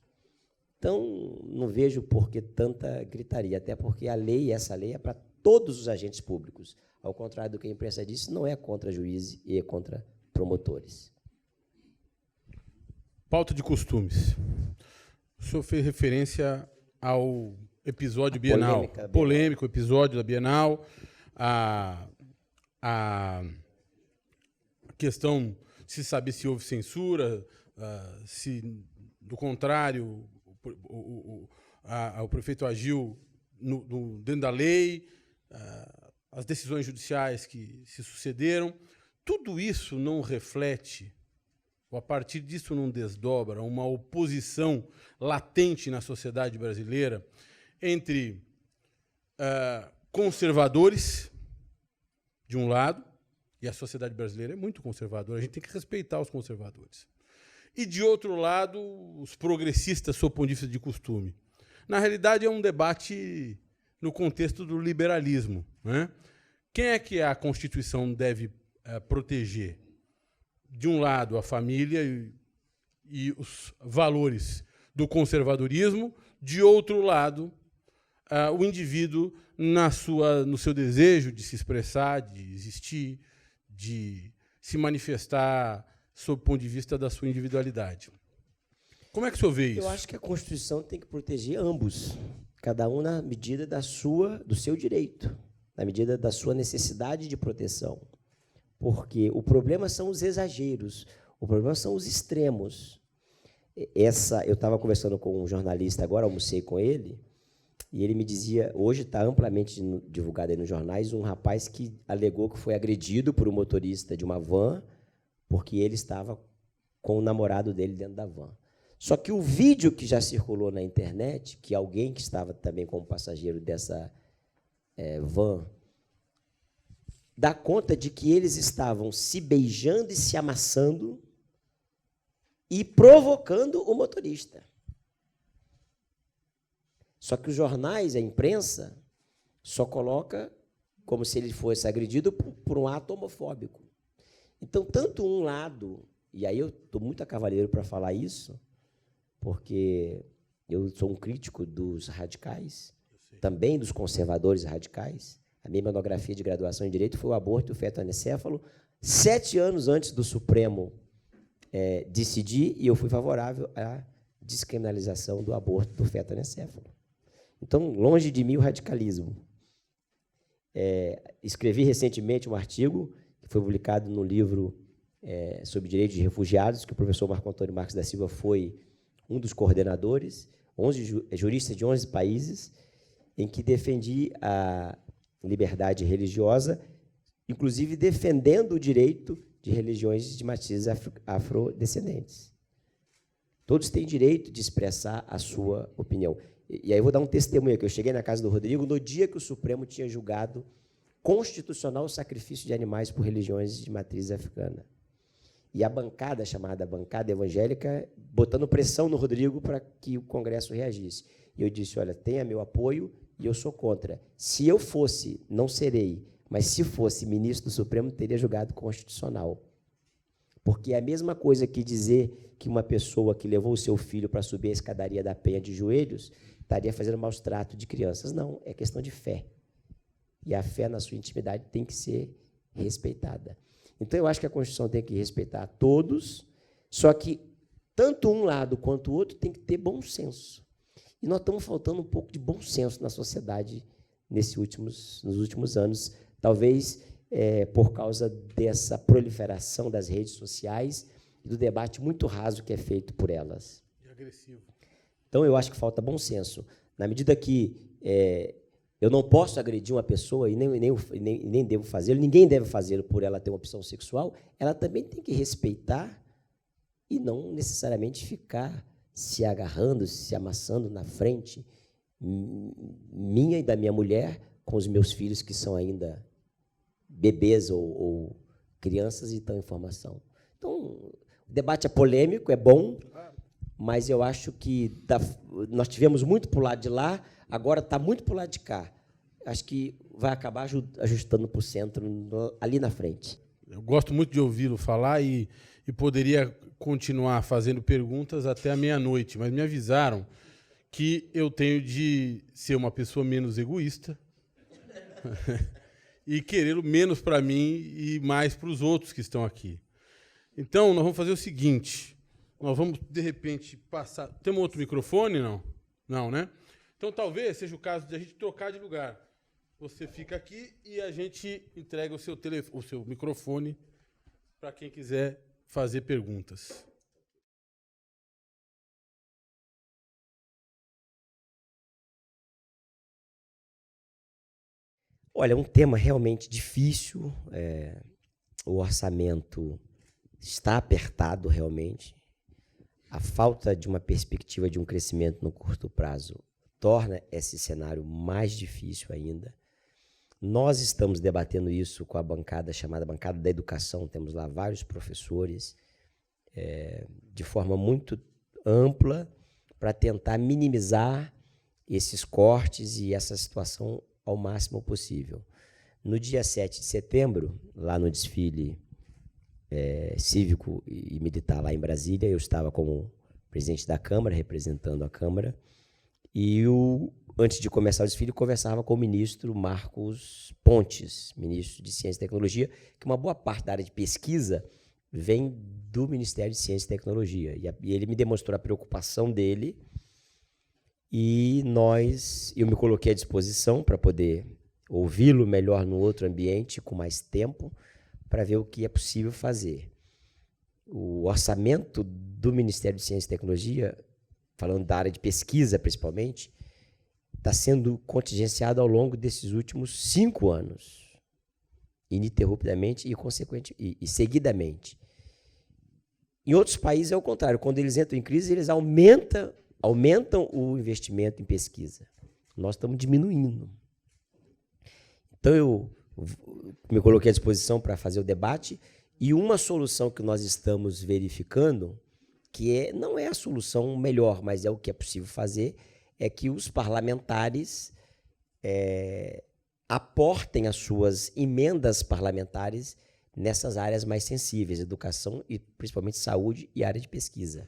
Então, não vejo por que tanta gritaria, até porque essa lei é para todos os agentes públicos. Ao contrário do que a imprensa disse, não é contra juízes e é contra promotores. Pauta de costumes. O senhor fez referência ao episódio Bienal, polêmico episódio da Bienal, a questão de se saber se houve censura, se, do contrário, o prefeito agiu dentro da lei, as decisões judiciais que se sucederam. Tudo isso não reflete ou a partir disso não desdobra uma oposição latente na sociedade brasileira entre conservadores, de um lado, e a sociedade brasileira é muito conservadora, a gente tem que respeitar os conservadores. E, de outro lado, os progressistas, sob o ponto de vista de costume. Na realidade, é um debate no contexto do liberalismo, né? Quem é que a Constituição deve proteger? De um lado, a família e os valores do conservadorismo, de outro lado, o indivíduo no seu desejo de se expressar, de existir, de se manifestar sob o ponto de vista da sua individualidade. Como é que o senhor vê isso? Eu acho que a Constituição tem que proteger ambos, cada um na medida do seu direito, na medida da sua necessidade de proteção. Porque o problema são os exageros, o problema são os extremos. Eu estava conversando com um jornalista agora, almocei com ele, e ele me dizia, hoje está amplamente divulgado aí nos jornais, um rapaz que alegou que foi agredido por um motorista de uma van, porque ele estava com o namorado dele dentro da van. Só que o vídeo que já circulou na internet, que alguém que estava também como passageiro dessa van, dá conta de que eles estavam se beijando e se amassando e provocando o motorista. Só que os jornais, a imprensa, só coloca como se ele fosse agredido por um ato homofóbico. Então, tanto um lado, e aí eu estou muito a cavaleiro para falar isso, porque eu sou um crítico dos radicais, também dos conservadores radicais. A minha monografia de graduação em Direito foi o aborto e o feto anencéfalo, 7 anos antes do Supremo decidir, e eu fui favorável à descriminalização do aborto do feto anencéfalo. Então, longe de mim o radicalismo. Escrevi recentemente um artigo que foi publicado no livro sobre direitos de refugiados, que o professor Marco Antônio Marques da Silva foi um dos coordenadores, 11 juristas de 11 países, em que defendi a liberdade religiosa, inclusive defendendo o direito de religiões de matizes afrodescendentes. Todos têm direito de expressar a sua opinião. E aí eu vou dar um testemunho aqui. Eu cheguei na casa do Rodrigo no dia que o Supremo tinha julgado constitucional o sacrifício de animais por religiões de matriz africana. E a bancada, chamada bancada evangélica, botando pressão no Rodrigo para que o Congresso reagisse. E eu disse, olha, tenha meu apoio e eu sou contra. Se eu fosse, não serei, mas se fosse ministro do Supremo, teria julgado constitucional. Porque é a mesma coisa que dizer que uma pessoa que levou o seu filho para subir a escadaria da Penha de joelhos estaria fazendo maus tratos de crianças. Não, é questão de fé. E a fé na sua intimidade tem que ser respeitada. Então, eu acho que a Constituição tem que respeitar a todos, só que tanto um lado quanto o outro tem que ter bom senso. E nós estamos faltando um pouco de bom senso na sociedade nos últimos anos, talvez por causa dessa proliferação das redes sociais e do debate muito raso que é feito por elas. E agressivo. Então, eu acho que falta bom senso. Na medida que eu não posso agredir uma pessoa e nem devo fazê-lo, ninguém deve fazê-lo por ela ter uma opção sexual, ela também tem que respeitar e não necessariamente ficar se agarrando, se amassando na frente minha e da minha mulher com os meus filhos que são ainda bebês ou crianças e estão em formação. Então, o debate é polêmico, é bom, mas eu acho que nós tivemos muito para o lado de lá, agora está muito para o lado de cá. Acho que vai acabar ajustando para o centro ali na frente. Eu gosto muito de ouvi-lo falar e poderia continuar fazendo perguntas até a meia-noite, mas me avisaram que eu tenho de ser uma pessoa menos egoísta e querê-lo menos para mim e mais para os outros que estão aqui. Então, nós vamos fazer o seguinte, nós vamos, de repente, passar... Tem um outro microfone, não? Não, né? Então, talvez seja o caso de a gente trocar de lugar. Você fica aqui e a gente entrega o seu microfone para quem quiser fazer perguntas. Olha, é um tema realmente difícil. O orçamento está apertado realmente. A falta de uma perspectiva de um crescimento no curto prazo torna esse cenário mais difícil ainda. Nós estamos debatendo isso com a bancada chamada Bancada da Educação, temos lá vários professores, de forma muito ampla, para tentar minimizar esses cortes e essa situação ao máximo possível. No dia 7 de setembro, lá no desfile cívico e militar lá em Brasília, eu estava como presidente da Câmara, representando a Câmara, e antes de começar o desfile, conversava com o ministro Marcos Pontes, ministro de Ciência e Tecnologia, que uma boa parte da área de pesquisa vem do Ministério de Ciência e Tecnologia. E ele me demonstrou a preocupação dele e eu me coloquei à disposição para poder ouvi-lo melhor no outro ambiente, com mais tempo, para ver o que é possível fazer. O orçamento do Ministério de Ciência e Tecnologia, falando da área de pesquisa principalmente, está sendo contingenciado ao longo desses últimos 5 anos, ininterruptamente e seguidamente. Em outros países é o contrário. Quando eles entram em crise, eles aumentam o investimento em pesquisa. Nós estamos diminuindo. Então, eu me coloquei à disposição para fazer o debate, e uma solução que nós estamos verificando, que não é a solução melhor, mas é o que é possível fazer, é que os parlamentares aportem as suas emendas parlamentares nessas áreas mais sensíveis, educação e principalmente saúde e área de pesquisa.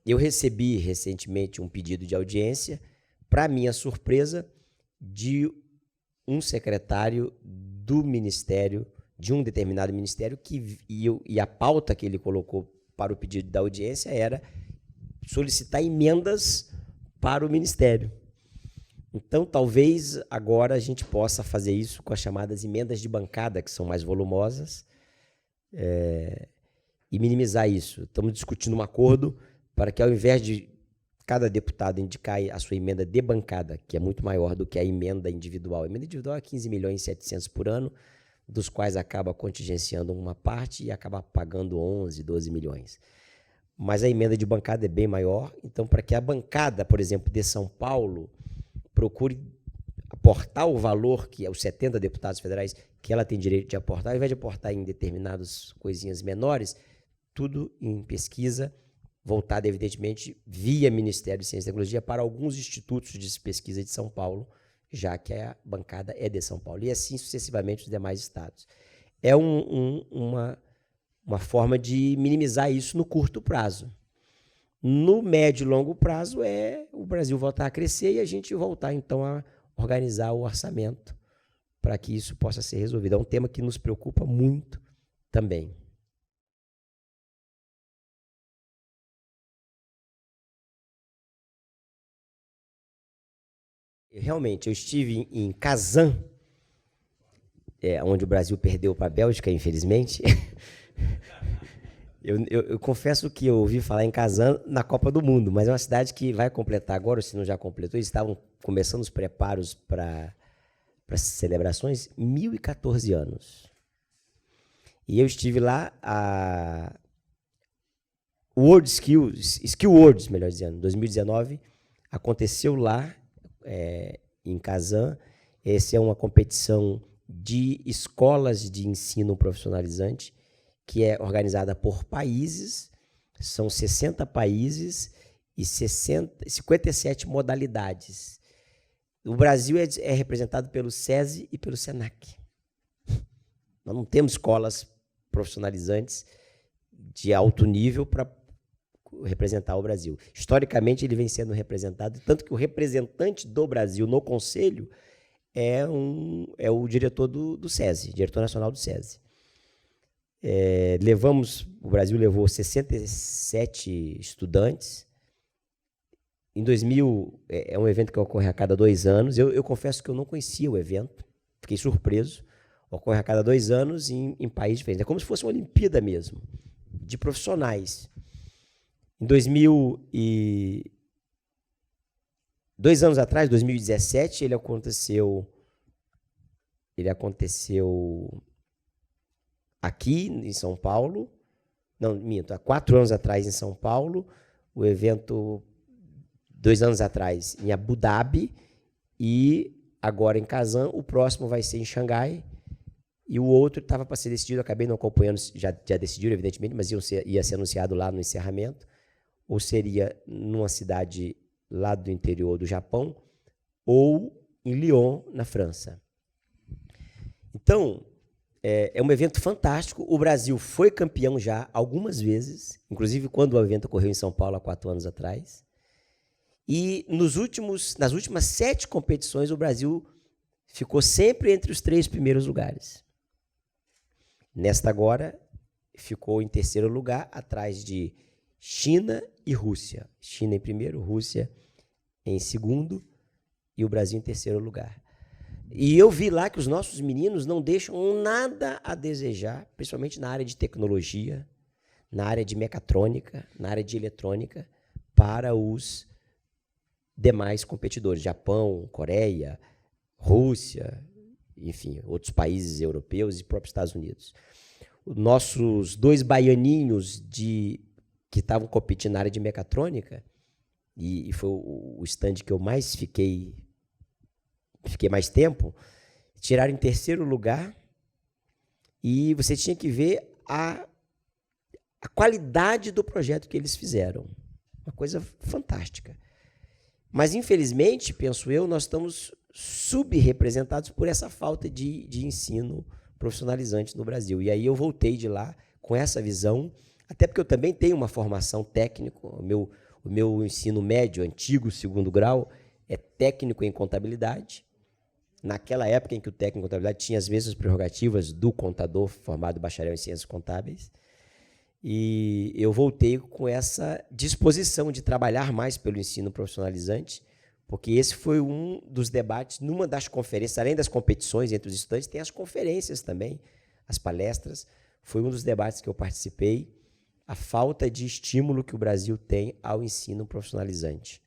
Eu recebi recentemente um pedido de audiência, para minha surpresa, de um secretário do ministério, de um determinado ministério, e a pauta que ele colocou para o pedido da audiência era solicitar emendas para o ministério. Então, talvez agora a gente possa fazer isso com as chamadas emendas de bancada, que são mais volumosas, e minimizar isso. Estamos discutindo um acordo para que, ao invés de cada deputado indicar a sua emenda de bancada, que é muito maior do que a emenda individual. A emenda individual é 15 milhões e 700 por ano, dos quais acaba contingenciando uma parte e acaba pagando 11, 12 milhões. Mas a emenda de bancada é bem maior, então, para que a bancada, por exemplo, de São Paulo, procure aportar o valor que os 70 deputados federais que ela tem direito de aportar, ao invés de aportar em determinadas coisinhas menores, tudo em pesquisa, voltada, evidentemente, via Ministério de Ciência e Tecnologia para alguns institutos de pesquisa de São Paulo, já que a bancada é de São Paulo, e assim sucessivamente os demais estados. É uma forma de minimizar isso no curto prazo. No médio e longo prazo é o Brasil voltar a crescer e a gente voltar, então, a organizar o orçamento para que isso possa ser resolvido. É um tema que nos preocupa muito também. Realmente, eu estive em Kazan, onde o Brasil perdeu para a Bélgica, infelizmente. Eu confesso que eu ouvi falar em Kazan na Copa do Mundo, mas é uma cidade que vai completar agora, ou se não já completou, eles estavam começando os preparos para as celebrações, 1014 anos. E eu estive lá, World Skill Worlds, melhor dizendo, 2019, aconteceu lá, em Kazan. Essa é uma competição de escolas de ensino profissionalizante, que é organizada por países, são 60 países e 57 modalidades. O Brasil é representado pelo SESI e pelo SENAC. Nós não temos escolas profissionalizantes de alto nível para representar o Brasil. Historicamente, ele vem sendo representado, tanto que o representante do Brasil no Conselho é o diretor do SESI, diretor nacional do SESI. O Brasil levou 67 estudantes. Em 2000, é um evento que ocorre a cada 2 anos. Eu confesso que eu não conhecia o evento, fiquei surpreso. Ocorre a cada 2 anos em países diferentes. É como se fosse uma Olimpíada mesmo, de profissionais. Em 2 anos atrás, 2017, ele aconteceu aqui em São Paulo, não, minto, há 4 anos atrás em São Paulo, o evento 2 anos atrás em Abu Dhabi e agora em Kazan, o próximo vai ser em Xangai e o outro estava para ser decidido, acabei não acompanhando, já decidiram evidentemente, mas ia ser anunciado lá no encerramento, ou seria numa cidade lá do interior do Japão ou em Lyon, na França. Então, é um evento fantástico. O Brasil foi campeão já algumas vezes, inclusive quando o evento ocorreu em São Paulo há 4 anos atrás. E nas últimas 7 competições, o Brasil ficou sempre entre os 3 primeiros lugares. Nesta agora, ficou em 3º lugar, atrás de China e Rússia. China em primeiro, Rússia em segundo e o Brasil em 3º lugar. E eu vi lá que os nossos meninos não deixam nada a desejar, principalmente na área de tecnologia, na área de mecatrônica, na área de eletrônica, para os demais competidores, Japão, Coreia, Rússia, enfim, outros países europeus e próprios Estados Unidos. Os nossos 2 baianinhos que estavam competindo na área de mecatrônica, e foi o stand que eu mais fiquei mais tempo, tiraram em 3º lugar, e você tinha que ver a qualidade do projeto que eles fizeram. Uma coisa fantástica. Mas, infelizmente, penso eu, nós estamos subrepresentados por essa falta de ensino profissionalizante no Brasil. E aí eu voltei de lá com essa visão, até porque eu também tenho uma formação técnica, o meu ensino médio, antigo, 2º grau, é técnico em contabilidade. Naquela época em que o técnico em contabilidade tinha as mesmas prerrogativas do contador formado bacharel em ciências contábeis, e eu voltei com essa disposição de trabalhar mais pelo ensino profissionalizante, porque esse foi um dos debates, numa das conferências, além das competições entre os estudantes, tem as conferências também, as palestras, foi um dos debates que eu participei, a falta de estímulo que o Brasil tem ao ensino profissionalizante.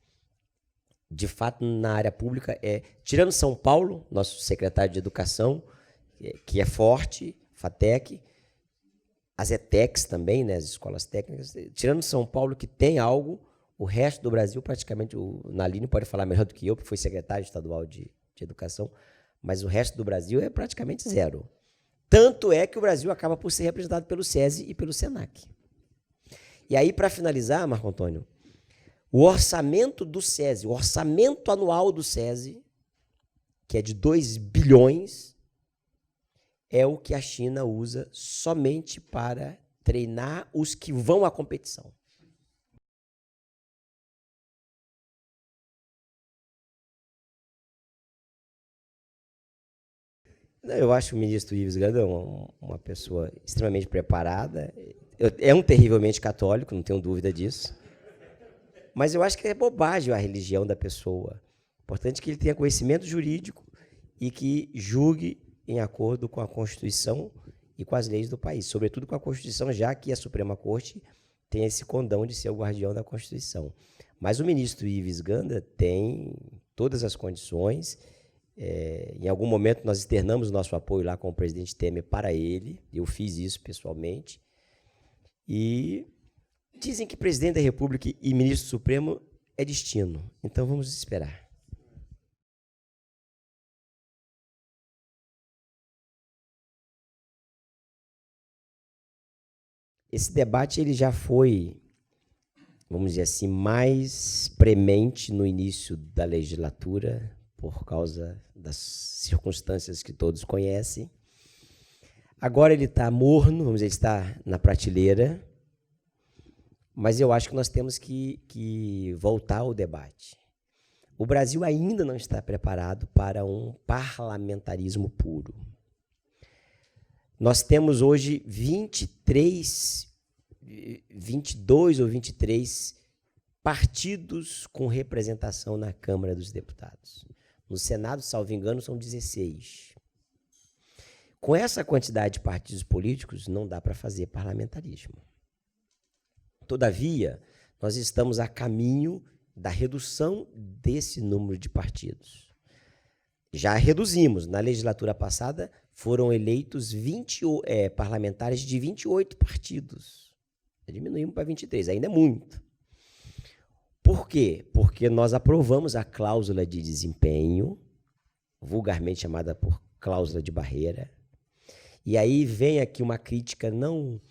De fato, na área pública, tirando São Paulo, nosso secretário de Educação, que é forte, FATEC, as ETECs também, né, as escolas técnicas, tirando São Paulo, que tem algo, o resto do Brasil, praticamente, o Naline pode falar melhor do que eu, porque foi secretário estadual de Educação, mas o resto do Brasil é praticamente zero. Tanto é que o Brasil acaba por ser representado pelo SESI e pelo SENAC. E aí, para finalizar, Marco Antônio, o orçamento do SESI, o orçamento anual do SESI, que é de 2 bilhões, é o que a China usa somente para treinar os que vão à competição. Eu acho o ministro Yves Ganda uma pessoa extremamente preparada. É um terrivelmente católico, não tenho dúvida disso. Mas eu acho que é bobagem a religião da pessoa. Importante que ele tenha conhecimento jurídico e que julgue em acordo com a Constituição e com as leis do país, sobretudo com a Constituição, já que a Suprema Corte tem esse condão de ser o guardião da Constituição. Mas o ministro Yves Ganda tem todas as condições. Em algum momento nós externamos nosso apoio lá com o presidente Temer para ele, eu fiz isso pessoalmente, e dizem que presidente da República e ministro supremo é destino, então vamos esperar. Esse debate ele já foi, vamos dizer assim, mais premente no início da legislatura, por causa das circunstâncias que todos conhecem. Agora ele está morno, vamos dizer, está na prateleira, mas eu acho que nós temos que voltar ao debate. O Brasil ainda não está preparado para um parlamentarismo puro. Nós temos hoje 22 ou 23 partidos com representação na Câmara dos Deputados. No Senado, salvo engano, são 16. Com essa quantidade de partidos políticos, não dá para fazer parlamentarismo. Todavia, nós estamos a caminho da redução desse número de partidos. Já reduzimos. Na legislatura passada, foram eleitos parlamentares de 28 partidos. Diminuímos para 23, ainda é muito. Por quê? Porque nós aprovamos a cláusula de desempenho, vulgarmente chamada por cláusula de barreira. E aí vem aqui uma crítica não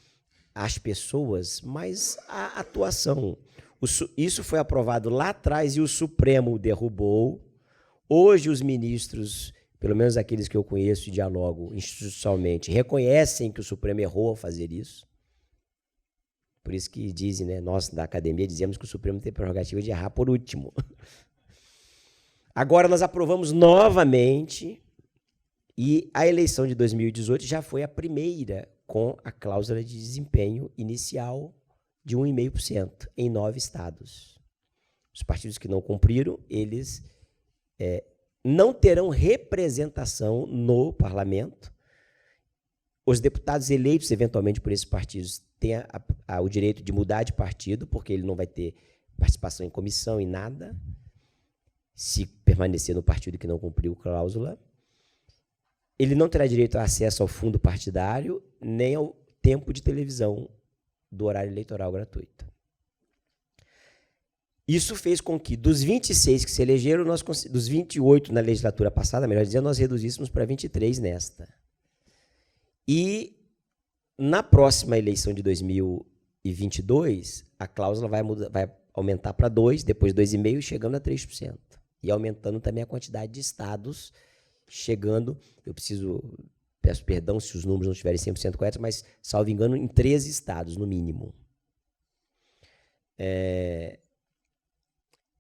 às pessoas, mas à atuação. Isso foi aprovado lá atrás e o Supremo derrubou. Hoje os ministros, pelo menos aqueles que eu conheço e dialogo institucionalmente, reconhecem que o Supremo errou ao fazer isso. Por isso que dizem, né, nós da academia dizemos que o Supremo tem a prerrogativa de errar por último. Agora nós aprovamos novamente e a eleição de 2018 já foi a primeira com a cláusula de desempenho inicial de 1,5% em 9 estados. Os partidos que não cumpriram, eles não terão representação no parlamento. Os deputados eleitos, eventualmente, por esses partidos têm o direito de mudar de partido, porque ele não vai ter participação em comissão, em nada, se permanecer no partido que não cumpriu a cláusula. Ele não terá direito a acesso ao fundo partidário, nem ao tempo de televisão do horário eleitoral gratuito. Isso fez com que, dos 26 que se elegeram, dos 28 na legislatura passada, melhor dizendo, nós reduzíssemos para 23 nesta. E, na próxima eleição de 2022, a cláusula vai aumentar para 2%, depois 2,5%, chegando a 3%. E aumentando também a quantidade de estados, chegando, peço perdão se os números não estiverem 100% corretos, mas, salvo engano, em 13 estados, no mínimo.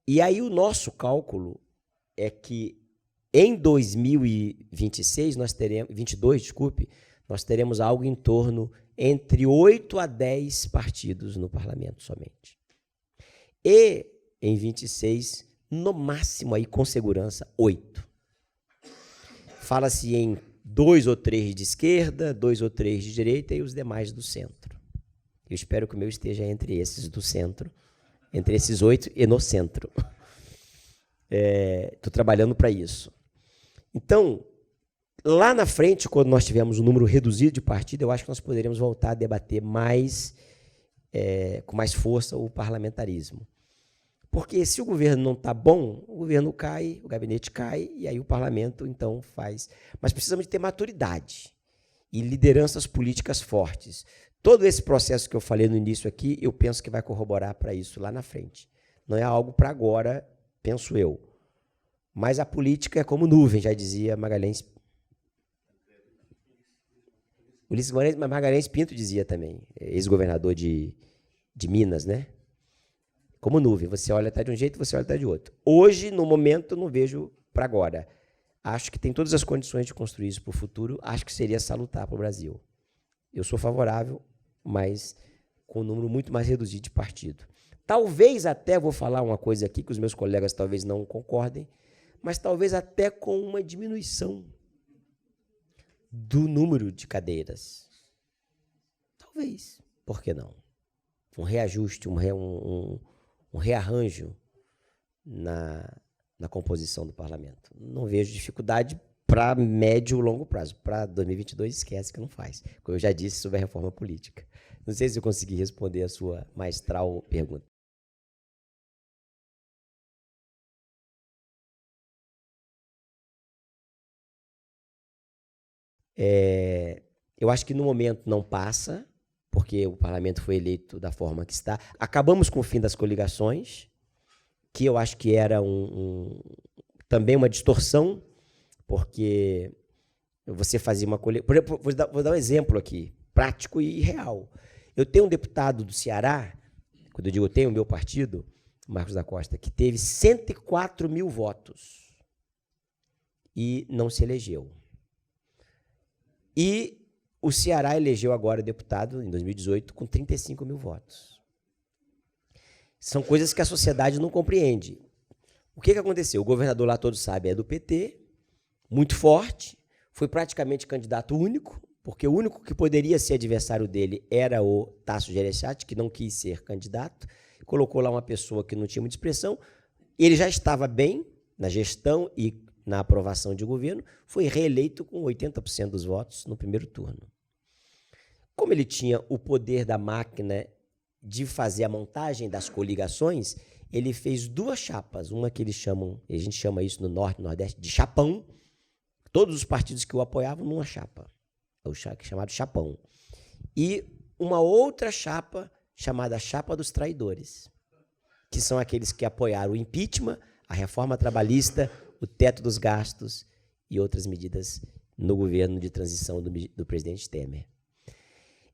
E aí o nosso cálculo é que em 2026, nós teremos algo em torno entre 8 a 10 partidos no parlamento somente. E em 26, no máximo, aí, com segurança, 8. Fala-se em 2 ou 3 de esquerda, 2 ou 3 de direita e os demais do centro. Eu espero que o meu esteja entre esses do centro, entre esses 8 e no centro. Estou trabalhando para isso. Então, lá na frente, quando nós tivermos um número reduzido de partido, eu acho que nós poderemos voltar a debater mais, com mais força o parlamentarismo. Porque se o governo não está bom, o governo cai, o gabinete cai, e aí o parlamento, então, faz. Mas precisamos de ter maturidade e lideranças políticas fortes. Todo esse processo que eu falei no início aqui, eu penso que vai corroborar para isso lá na frente. Não é algo para agora, penso eu. Mas a política é como nuvem, já dizia Magalhães. Ulisses Magalhães Pinto dizia também, ex-governador de Minas, né? Como nuvem, você olha até de um jeito, você olha até de outro. Hoje, no momento, não vejo para agora. Acho que tem todas as condições de construir isso para o futuro, acho que seria salutar para o Brasil. Eu sou favorável, mas com um número muito mais reduzido de partido. Talvez até, vou falar uma coisa aqui que os meus colegas talvez não concordem, mas talvez até com uma diminuição do número de cadeiras. Talvez, por que não? Um reajuste, um rearranjo na composição do parlamento. Não vejo dificuldade para médio e longo prazo. Para 2022, esquece que não faz. Como eu já disse sobre a reforma política. Não sei se eu consegui responder a sua maestral pergunta. Eu acho que no momento não passa, porque o parlamento foi eleito da forma que está. Acabamos com o fim das coligações, que eu acho que era também uma distorção, porque você fazia uma coligação. Por exemplo, vou dar um exemplo aqui, prático e real. Eu tenho um deputado do Ceará, quando eu digo eu tenho o meu partido, Marcos da Costa, que teve 104 mil votos e não se elegeu. E o Ceará elegeu agora deputado, em 2018, com 35 mil votos. São coisas que a sociedade não compreende. O que aconteceu? O governador lá, todos sabem, é do PT, muito forte, foi praticamente candidato único, porque o único que poderia ser adversário dele era o Tasso Gereissati, que não quis ser candidato, colocou lá uma pessoa que não tinha muita expressão. Ele já estava bem na gestão e na aprovação de governo, foi reeleito com 80% dos votos no primeiro turno. Como ele tinha o poder da máquina de fazer a montagem das coligações, ele fez 2 chapas, uma que eles chamam, a gente chama isso no Norte e Nordeste, de chapão, todos os partidos que o apoiavam numa chapa, o chamado chapão, e uma outra chapa chamada chapa dos traidores, que são aqueles que apoiaram o impeachment, a reforma trabalhista, o teto dos gastos e outras medidas no governo de transição do presidente Temer.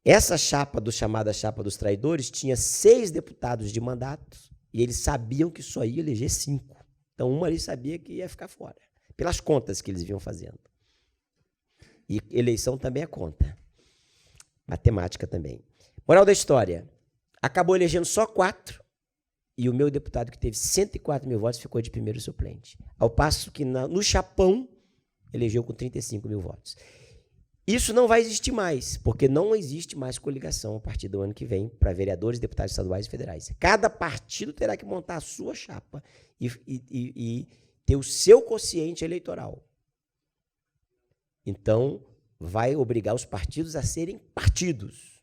Essa chapa, chamada chapa dos traidores, tinha 6 deputados de mandato e eles sabiam que só ia eleger 5. Então, uma ali sabia que ia ficar fora, pelas contas que eles vinham fazendo. E eleição também é conta. Matemática também. Moral da história, acabou elegendo só 4 e o meu deputado, que teve 104 mil votos, ficou de primeiro suplente. Ao passo que no chapão, elegeu com 35 mil votos. Isso não vai existir mais, porque não existe mais coligação a partir do ano que vem para vereadores, deputados estaduais e federais. Cada partido terá que montar a sua chapa e ter o seu quociente eleitoral. Então, vai obrigar os partidos a serem partidos.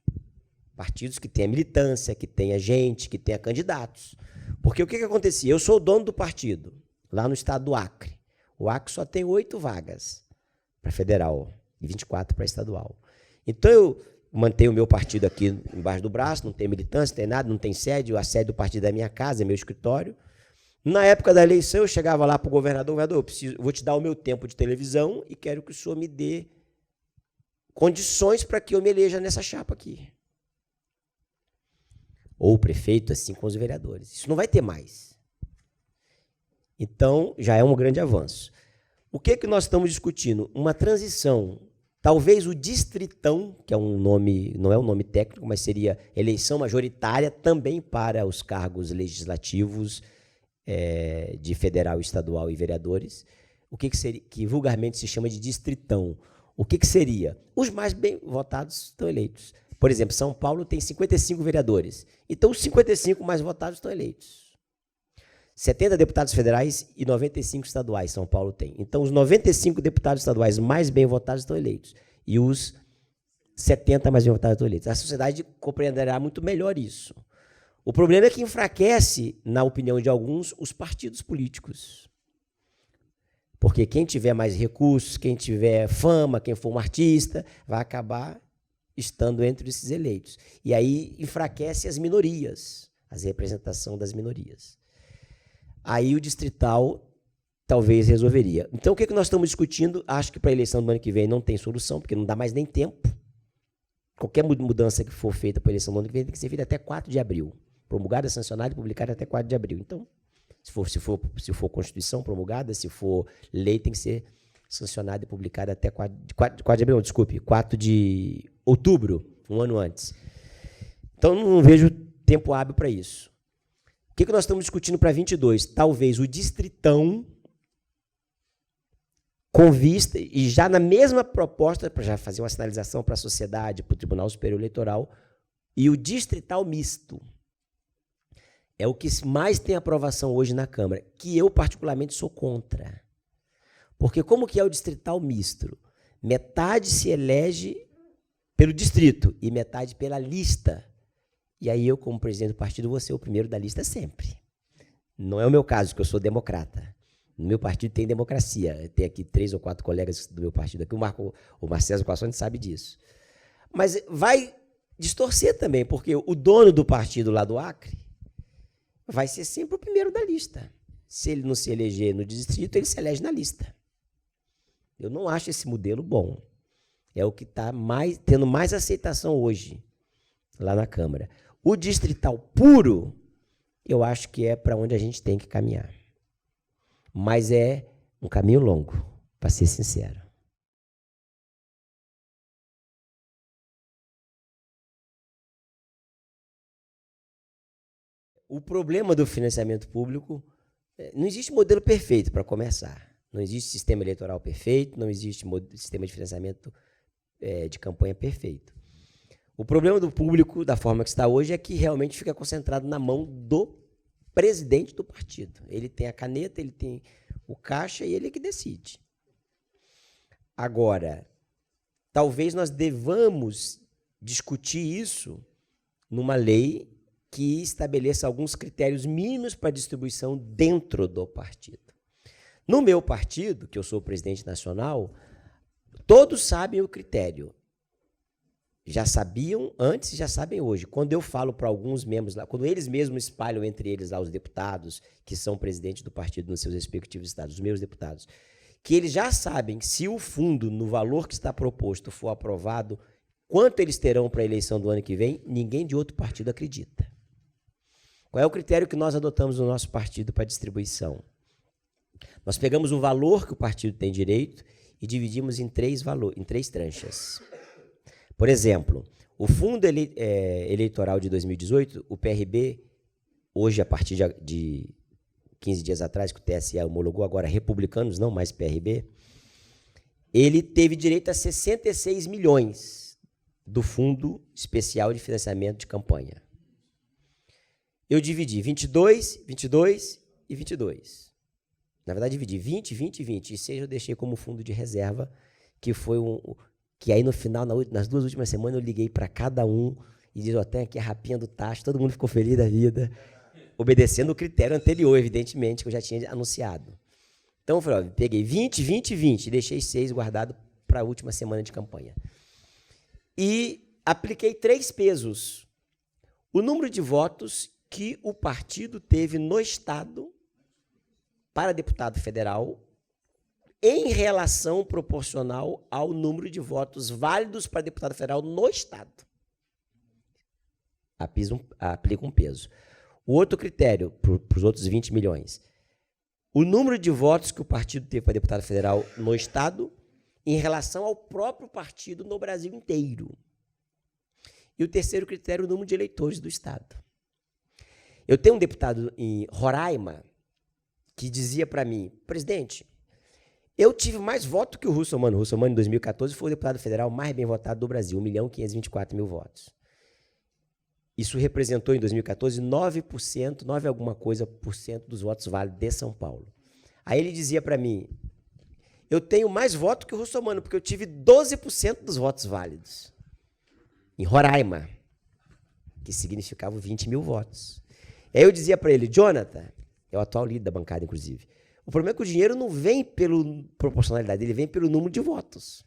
Partidos que tenham militância, que tenham gente, que tenham candidatos. Porque o que acontecia? Eu sou o dono do partido, lá no estado do Acre. O Acre só tem 8 vagas para federal e 24 para estadual. Então, eu mantenho o meu partido aqui embaixo do braço, não tem militância, não tem nada, não tem sede, a sede do partido é a minha casa, é meu escritório. Na época da eleição, eu chegava lá para o governador, eu vou te dar o meu tempo de televisão e quero que o senhor me dê condições para que eu me eleja nessa chapa aqui. Ou o prefeito, assim com os vereadores. Isso não vai ter mais. Então, já é um grande avanço. O que nós estamos discutindo? Uma transição. Talvez o distritão, que é um nome, não é um nome técnico, mas seria eleição majoritária também para os cargos legislativos de federal, estadual e vereadores. O que seria, que vulgarmente se chama de distritão? O que seria? Os mais bem votados estão eleitos. Por exemplo, São Paulo tem 55 vereadores. Então, os 55 mais votados estão eleitos. 70 deputados federais e 95 estaduais São Paulo tem. Então, os 95 deputados estaduais mais bem votados estão eleitos. E os 70 mais bem votados estão eleitos. A sociedade compreenderá muito melhor isso. O problema é que enfraquece, na opinião de alguns, os partidos políticos. Porque quem tiver mais recursos, quem tiver fama, quem for um artista, vai acabar estando entre esses eleitos. E aí enfraquece as minorias, a representação das minorias. Aí o distrital talvez resolveria. Então, o que nós estamos discutindo? Acho que para a eleição do ano que vem não tem solução, porque não dá mais nem tempo. Qualquer mudança que for feita para a eleição do ano que vem tem que ser feita até 4 de abril. Promulgada, sancionada e publicada até 4 de abril. Então, se for Constituição promulgada, se for lei, tem que ser sancionada e publicada até 4 de abril, desculpe, 4 de outubro, um ano antes. Então, não vejo tempo hábil para isso. O que nós estamos discutindo para 22? Talvez o distritão, com vista, e já na mesma proposta, para já fazer uma sinalização para a sociedade, para o Tribunal Superior Eleitoral, e o distrital misto. É o que mais tem aprovação hoje na Câmara, que eu particularmente sou contra. Porque como que é o distrital misto? Metade se elege pelo distrito e metade pela lista. E aí eu, como presidente do partido, vou ser o primeiro da lista sempre. Não é o meu caso, que eu sou democrata. No meu partido tem democracia. Tem aqui 3 ou 4 colegas do meu partido aqui. O Marcelo Passoni sabe disso. Mas vai distorcer também, porque o dono do partido lá do Acre vai ser sempre o primeiro da lista. Se ele não se eleger no distrito, ele se elege na lista. Eu não acho esse modelo bom. É o que está tendo mais aceitação hoje, lá na Câmara. O distrital puro, eu acho que é para onde a gente tem que caminhar. Mas é um caminho longo, para ser sincero. O problema do financiamento público, não existe modelo perfeito para começar. Não existe sistema eleitoral perfeito, não existe sistema de financiamento de campanha perfeito. O problema do público, da forma que está hoje, é que realmente fica concentrado na mão do presidente do partido. Ele tem a caneta, ele tem o caixa e ele é que decide. Agora, talvez nós devamos discutir isso numa lei que estabeleça alguns critérios mínimos para distribuição dentro do partido. No meu partido, que eu sou o presidente nacional, todos sabem o critério. Já sabiam antes e já sabem hoje. Quando eu falo para alguns membros lá, quando eles mesmos espalham entre eles lá os deputados que são presidentes do partido nos seus respectivos estados, os meus deputados, que eles já sabem se o fundo, no valor que está proposto, for aprovado, quanto eles terão para a eleição do ano que vem, ninguém de outro partido acredita. Qual é o critério que nós adotamos no nosso partido para distribuição? Nós pegamos o valor que o partido tem direito e dividimos em três tranchas. Por exemplo, o fundo eleitoral de 2018, o PRB, hoje, a partir de 15 dias atrás, que o TSE homologou, agora republicanos, não mais PRB, ele teve direito a 66 milhões do Fundo Especial de Financiamento de Campanha. Eu dividi 22, 22 e 22. Na verdade, dividi 20, 20 e 20. E 6 eu deixei como fundo de reserva, que foi que aí no final, nas 2 últimas semanas, eu liguei para cada um e disse, tenho aqui a rapinha do taxa, todo mundo ficou feliz da vida, obedecendo o critério anterior, evidentemente, que eu já tinha anunciado. Então, eu falei, peguei 20, 20 e 20, e deixei 6 guardado para a última semana de campanha. E apliquei 3 pesos. O número de votos que o partido teve no Estado para deputado federal em relação proporcional ao número de votos válidos para deputado federal no Estado. Aplica um peso. O outro critério, para os outros 20 milhões, o número de votos que o partido teve para deputado federal no Estado em relação ao próprio partido no Brasil inteiro. E o terceiro critério, o número de eleitores do Estado. Eu tenho um deputado em Roraima que dizia para mim, presidente, eu tive mais votos que o Russomano. O Russomano, em 2014, foi o deputado federal mais bem votado do Brasil, 1.524.000 votos. Isso representou, em 2014, 9%, 9 alguma coisa por cento dos votos válidos de São Paulo. Aí ele dizia para mim, eu tenho mais votos que o Russomano, porque eu tive 12% dos votos válidos. Em Roraima, que significava 20 mil votos. Aí eu dizia para ele, Jonathan, é o atual líder da bancada, inclusive, o problema é que o dinheiro não vem pela proporcionalidade, ele vem pelo número de votos.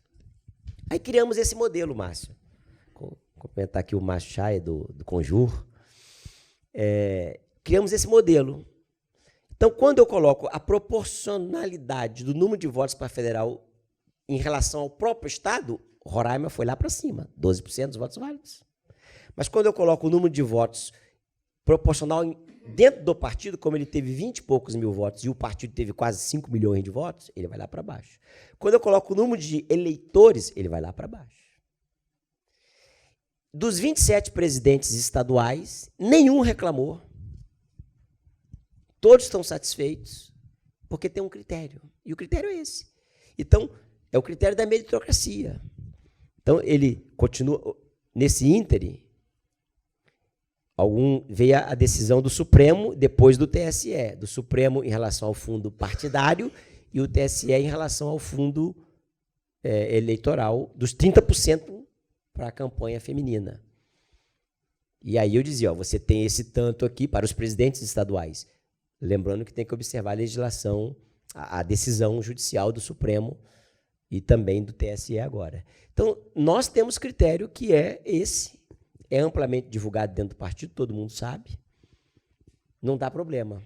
Aí criamos esse modelo, Márcio. Vou cumprimentar aqui o Márcio Chay, do Conjur. Criamos esse modelo. Então, quando eu coloco a proporcionalidade do número de votos para federal em relação ao próprio Estado, Roraima foi lá para cima, 12% dos votos válidos. Mas quando eu coloco o número de votos proporcional dentro do partido, como ele teve 20 e poucos mil votos e o partido teve quase 5 milhões de votos, ele vai lá para baixo. Quando eu coloco o número de eleitores, ele vai lá para baixo. Dos 27 presidentes estaduais, nenhum reclamou. Todos estão satisfeitos, porque tem um critério. E o critério é esse. Então, é o critério da meritocracia. Então, ele continua, nesse íntere, veio a decisão do Supremo, depois do TSE. Do Supremo em relação ao fundo partidário e o TSE em relação ao fundo eleitoral dos 30% para a campanha feminina. E aí eu dizia, você tem esse tanto aqui para os presidentes estaduais. Lembrando que tem que observar a legislação, a decisão judicial do Supremo e também do TSE agora. Então, nós temos critério que é esse, é amplamente divulgado dentro do partido, todo mundo sabe, não dá problema.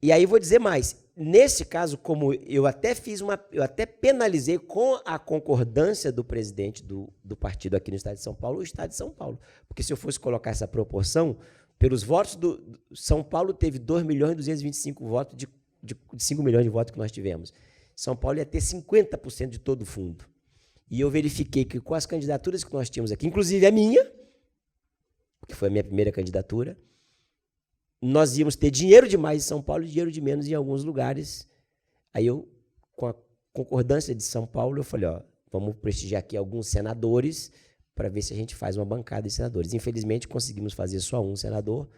E aí vou dizer mais, nesse caso, como eu até penalizei com a concordância do presidente do partido aqui no Estado de São Paulo, o Estado de São Paulo. Porque se eu fosse colocar essa proporção, pelos votos do São Paulo teve 2.225 votos de 5 milhões de votos que nós tivemos. São Paulo ia ter 50% de todo o fundo. E eu verifiquei que com as candidaturas que nós tínhamos aqui, inclusive a minha, que foi a minha primeira candidatura, nós íamos ter dinheiro demais em São Paulo e dinheiro de menos em alguns lugares. Aí eu, com a concordância de São Paulo, eu falei, vamos prestigiar aqui alguns senadores para ver se a gente faz uma bancada de senadores. Infelizmente, conseguimos fazer só um senador,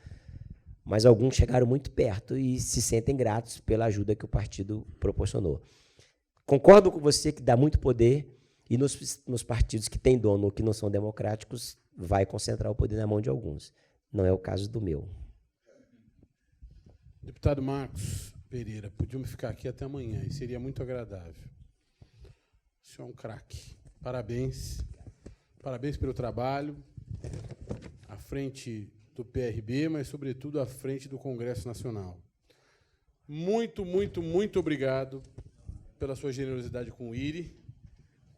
mas alguns chegaram muito perto e se sentem gratos pela ajuda que o partido proporcionou. Concordo com você que dá muito poder e nos partidos que têm dono ou que não são democráticos, vai concentrar o poder na mão de alguns. Não é o caso do meu. Deputado Marcos Pereira, podíamos ficar aqui até amanhã e seria muito agradável. O senhor é um craque. Parabéns. Parabéns pelo trabalho à frente do PRB, mas, sobretudo, à frente do Congresso Nacional. Muito, muito, muito obrigado pela sua generosidade com o IRI,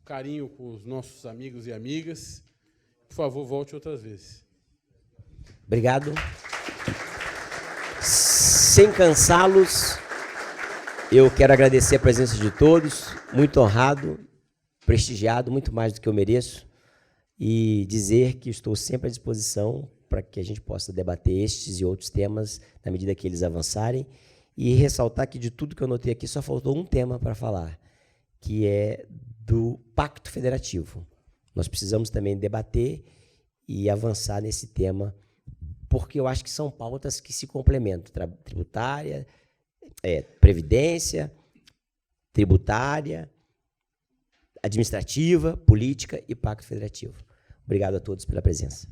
carinho com os nossos amigos e amigas. Por favor, volte outras vezes. Obrigado. Sem cansá-los, eu quero agradecer a presença de todos, muito honrado, prestigiado, muito mais do que eu mereço, e dizer que estou sempre à disposição para que a gente possa debater estes e outros temas na medida que eles avançarem, e ressaltar que de tudo que eu notei aqui só faltou um tema para falar, que é do Pacto Federativo. Nós precisamos também debater e avançar nesse tema, porque eu acho que são pautas que se complementam, tributária, previdência, tributária, administrativa, política e Pacto Federativo. Obrigado a todos pela presença.